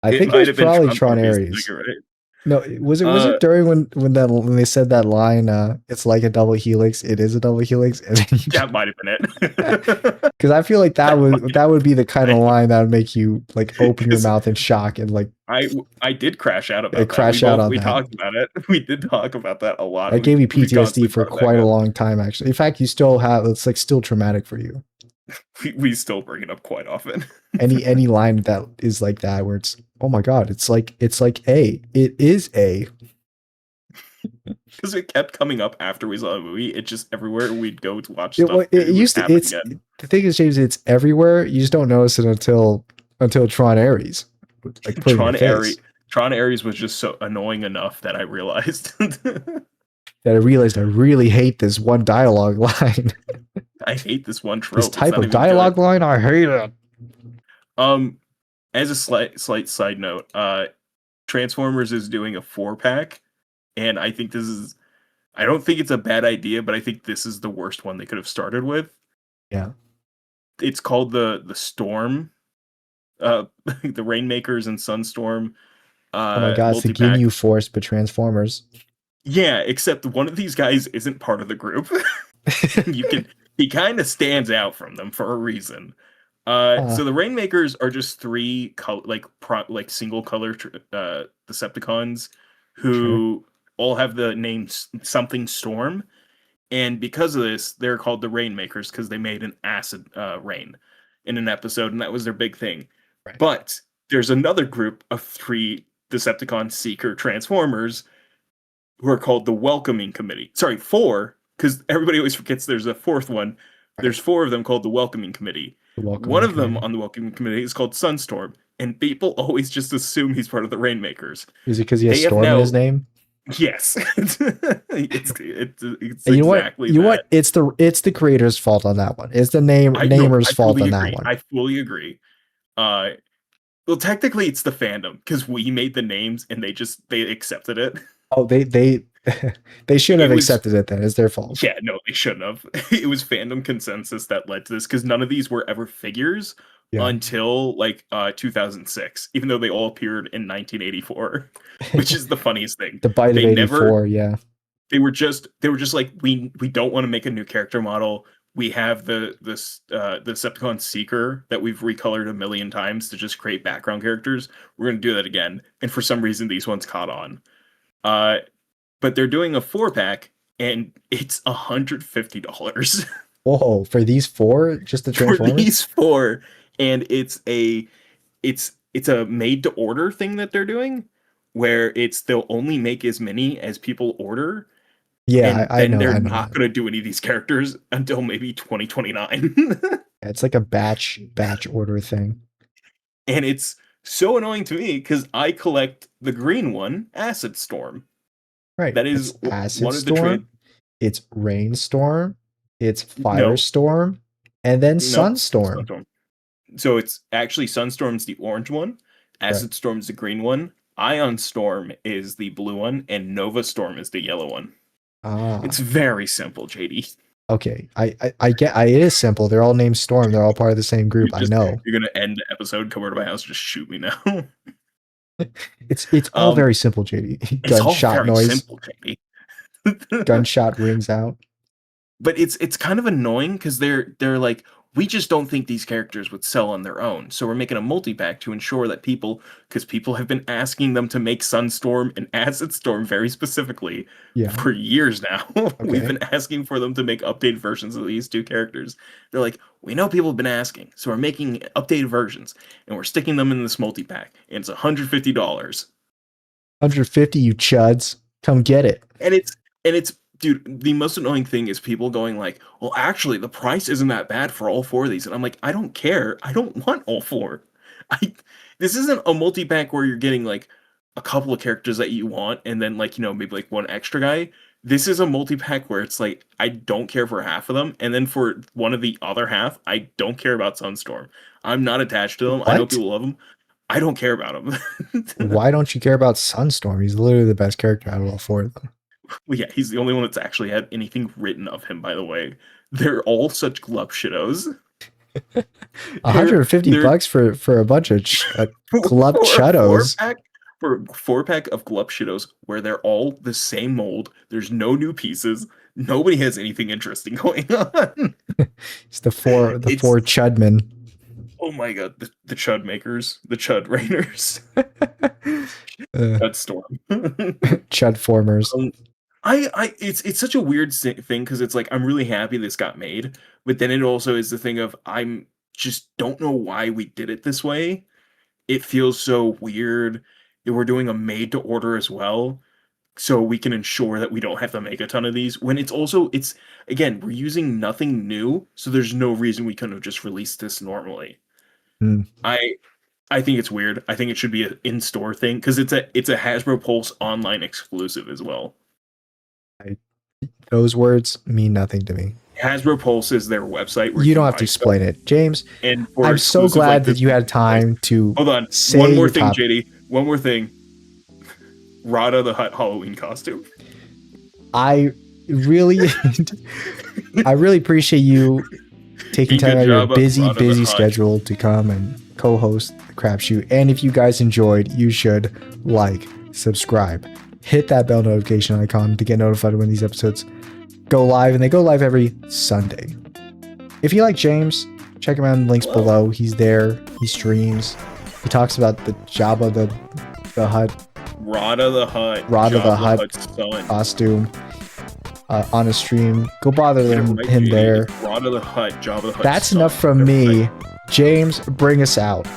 [SPEAKER 1] I
[SPEAKER 2] It
[SPEAKER 1] think it
[SPEAKER 2] might
[SPEAKER 1] was
[SPEAKER 2] have been
[SPEAKER 1] probably
[SPEAKER 2] Tron
[SPEAKER 1] Tron
[SPEAKER 2] Morbius. I think
[SPEAKER 1] Ares.
[SPEAKER 2] you're right.
[SPEAKER 1] No, was
[SPEAKER 2] Uh,
[SPEAKER 1] it during when they said that line? It's like a double helix. It is a double helix, and then you
[SPEAKER 2] that might have been it.
[SPEAKER 1] because I feel like
[SPEAKER 2] That might have
[SPEAKER 1] that would be the kind of
[SPEAKER 2] been
[SPEAKER 1] line that would make you like
[SPEAKER 2] it.
[SPEAKER 1] open your
[SPEAKER 2] 'Cause
[SPEAKER 1] mouth in shock and like
[SPEAKER 2] I did crash out about that.
[SPEAKER 1] crash out on
[SPEAKER 2] We
[SPEAKER 1] that.
[SPEAKER 2] talked about it. We did talk about that a lot.
[SPEAKER 1] That gave you
[SPEAKER 2] We
[SPEAKER 1] PTSD
[SPEAKER 2] constantly
[SPEAKER 1] for
[SPEAKER 2] brought it back
[SPEAKER 1] quite a
[SPEAKER 2] up.
[SPEAKER 1] long time, actually. In fact, you still have it's like still traumatic for you.
[SPEAKER 2] We still bring it up quite often.
[SPEAKER 1] Any line that is like that where it's oh my god, it's like A. It is A.
[SPEAKER 2] Because it kept coming up after we saw the movie. It just everywhere we'd go to watch
[SPEAKER 1] Well,
[SPEAKER 2] stuff, it would
[SPEAKER 1] used to
[SPEAKER 2] happen
[SPEAKER 1] it's
[SPEAKER 2] again.
[SPEAKER 1] the thing is, James, it's everywhere. You just don't notice it until Tron Ares like put it in your
[SPEAKER 2] Tron Ares,
[SPEAKER 1] face.
[SPEAKER 2] Tron Ares was just so annoying enough that I realized
[SPEAKER 1] That I realized I really hate this one dialogue line.
[SPEAKER 2] I hate this one
[SPEAKER 1] This
[SPEAKER 2] trope. It's
[SPEAKER 1] type
[SPEAKER 2] not
[SPEAKER 1] of
[SPEAKER 2] even good.
[SPEAKER 1] dialogue line, I hate it.
[SPEAKER 2] Um, as a slight side note, Transformers is doing a 4-pack, and I think this is I don't think it's a bad idea, but I think this is the worst one they could have started with.
[SPEAKER 1] Yeah.
[SPEAKER 2] It's called the Storm, the Rainmakers and Sunstorm
[SPEAKER 1] Oh my god, it's the
[SPEAKER 2] multi-pack.
[SPEAKER 1] Ginyu Force, but Transformers.
[SPEAKER 2] Yeah, except one of these guys isn't part of the group. You can he kind of stands out from them for a reason.
[SPEAKER 1] uh,
[SPEAKER 2] So the Rainmakers are just three single color Decepticons
[SPEAKER 1] sure.
[SPEAKER 2] who all have the name something Storm, and because of this, they're called the Rainmakers because they made an acid rain in an episode, and that was their big thing.
[SPEAKER 1] Right.
[SPEAKER 2] But there's another group of three Decepticon Seeker Transformers who are called the Welcoming Committee. Sorry, four, because everybody always forgets there's a fourth one.
[SPEAKER 1] Right.
[SPEAKER 2] There's four of them called the Welcoming Committee.
[SPEAKER 1] The
[SPEAKER 2] One
[SPEAKER 1] Welcoming
[SPEAKER 2] of them
[SPEAKER 1] Committee.
[SPEAKER 2] on the Welcoming Committee is called Sunstorm, and people always just assume he's part of the Rainmakers.
[SPEAKER 1] Is it because he has
[SPEAKER 2] They have
[SPEAKER 1] Storm in
[SPEAKER 2] now,
[SPEAKER 1] his name?
[SPEAKER 2] yes, it's
[SPEAKER 1] And you know what?
[SPEAKER 2] exactly
[SPEAKER 1] You know what?
[SPEAKER 2] that.
[SPEAKER 1] It's the creator's fault on that one. It's the
[SPEAKER 2] I know,
[SPEAKER 1] namer's
[SPEAKER 2] I
[SPEAKER 1] fault
[SPEAKER 2] fully
[SPEAKER 1] on that
[SPEAKER 2] agree.
[SPEAKER 1] one.
[SPEAKER 2] I fully agree. Uh, well, technically, it's the fandom because we made the names and they accepted it.
[SPEAKER 1] Oh, they should
[SPEAKER 2] It
[SPEAKER 1] have
[SPEAKER 2] was
[SPEAKER 1] accepted it then. It's their fault.
[SPEAKER 2] Yeah, no, they shouldn't have. It was fandom consensus that led to this because none of these were ever figures
[SPEAKER 1] Yeah.
[SPEAKER 2] until like 2006, even though they all appeared in 1984, which is the funniest thing.
[SPEAKER 1] The bite of
[SPEAKER 2] They never
[SPEAKER 1] 84, yeah.
[SPEAKER 2] they were just like we don't want to make a new character model. We have the Decepticon Seeker that we've recolored a million times to just create background characters. We're going to do that again. And for some reason these ones caught on. Uh but they're doing a 4-pack and it's $150
[SPEAKER 1] Whoa, for these four, just the
[SPEAKER 2] for
[SPEAKER 1] Transformers?
[SPEAKER 2] these four, and it's a made to order thing that they're doing where it's they'll only make as many as people order,
[SPEAKER 1] Yeah,
[SPEAKER 2] and then they're
[SPEAKER 1] I know
[SPEAKER 2] not
[SPEAKER 1] that.
[SPEAKER 2] going to do any of these characters until maybe 2029.
[SPEAKER 1] It's like a batch order thing.
[SPEAKER 2] And it's so annoying to me because I collect the green one, Acid Storm.
[SPEAKER 1] Right.
[SPEAKER 2] That
[SPEAKER 1] It's
[SPEAKER 2] is
[SPEAKER 1] Acid
[SPEAKER 2] one of the trade.
[SPEAKER 1] Storm, it's Rainstorm, it's
[SPEAKER 2] No,
[SPEAKER 1] Firestorm, and then
[SPEAKER 2] no,
[SPEAKER 1] Sunstorm.
[SPEAKER 2] Sunstorm. So it's actually Sunstorm's the orange one,
[SPEAKER 1] Right.
[SPEAKER 2] Acid Storm's the green one, Ion Storm is the blue one, and Nova Storm is the yellow one. It's
[SPEAKER 1] Ah.
[SPEAKER 2] very simple, JD.
[SPEAKER 1] Okay. I get it is simple. They're all named Storm. They're all part of the same group. I know.
[SPEAKER 2] You're gonna end the episode, come over to my house, just shoot me now.
[SPEAKER 1] It's all
[SPEAKER 2] um,
[SPEAKER 1] very simple, JD.
[SPEAKER 2] it's all
[SPEAKER 1] Gunshot
[SPEAKER 2] very
[SPEAKER 1] noise.
[SPEAKER 2] simple, JD.
[SPEAKER 1] Gunshot rings out.
[SPEAKER 2] But it's kind of annoying because they're like, we just don't think these characters would sell on their own, so we're making a multi-pack to ensure that because people have been asking them to make Sunstorm and Acid Storm very specifically
[SPEAKER 1] Yeah.
[SPEAKER 2] for years now. We've
[SPEAKER 1] Okay.
[SPEAKER 2] been asking for them to make updated versions of these two characters. They're like, we know people have been asking, so we're making updated versions and we're sticking them in this multi-pack, and it's $150.
[SPEAKER 1] 150, you chuds. Come get it.
[SPEAKER 2] And it's dude, the most annoying thing is people going like, well, actually the price isn't that bad for all four of these, and I'm like, I don't care, I don't want all four. I This isn't a multi-pack where you're getting like a couple of characters that you want and then like, maybe like one extra guy. This is a multi-pack where it's like I don't care for half of them, and then for one of the other half I don't care about Sunstorm. I'm not attached to them. I know
[SPEAKER 1] What?
[SPEAKER 2] people love them. I don't care about them.
[SPEAKER 1] Why don't you care about Sunstorm? He's literally the best character out of all four of them.
[SPEAKER 2] Well, yeah, he's the only one that's actually had anything written of him, by the way. They're all such glub shittos. They're
[SPEAKER 1] 150
[SPEAKER 2] they're
[SPEAKER 1] bucks for a bunch of Club
[SPEAKER 2] for a four
[SPEAKER 1] Chuttos.
[SPEAKER 2] pack. for a 4-pack of Glupshitos where they're all the same mold. There's no new pieces. Nobody has anything interesting going on.
[SPEAKER 1] It's the
[SPEAKER 2] It's
[SPEAKER 1] four Chudmen.
[SPEAKER 2] oh my god, the Chud makers, the Chud Rainers, Chud Storm.
[SPEAKER 1] Chud formers.
[SPEAKER 2] It's such a weird thing because it's like I'm really happy this got made, but then it also is the thing of I'm just don't know why we did it this way. It feels so weird. We're doing a made to order as well, so we can ensure that we don't have to make a ton of these. When it's again we're using nothing new, so there's no reason we couldn't have just released this normally.
[SPEAKER 1] Mm.
[SPEAKER 2] I think it's weird. I think it should be an in-store thing because it's a Hasbro Pulse online exclusive as well.
[SPEAKER 1] Those words mean nothing to me.
[SPEAKER 2] Hasbro Pulse is their website. Where
[SPEAKER 1] You don't have
[SPEAKER 2] buy
[SPEAKER 1] to explain it, James.
[SPEAKER 2] And
[SPEAKER 1] I'm so glad that you had time to.
[SPEAKER 2] Hold on.
[SPEAKER 1] Say
[SPEAKER 2] One more
[SPEAKER 1] your
[SPEAKER 2] thing,
[SPEAKER 1] top-
[SPEAKER 2] JD. One more thing. Rada the Hutt Halloween costume.
[SPEAKER 1] I really, I really appreciate you taking time out of your busy schedule to come and co-host the Crapshoot. And if you guys enjoyed, you should like, subscribe, hit that bell notification icon to get notified when these episodes go live, and they go live every Sunday. If you like James, check him out in the links below. He's there. He streams. He talks about the Jabba the Hutt.
[SPEAKER 2] Rada the Hutt.
[SPEAKER 1] Rada the Hutt
[SPEAKER 2] Hutt's son.
[SPEAKER 1] costume on a stream. Go bother him there.
[SPEAKER 2] Rada the Hutt, Jabba the Hutt.
[SPEAKER 1] That's enough from me. James, bring us out.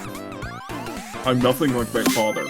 [SPEAKER 2] I'm nothing like my father.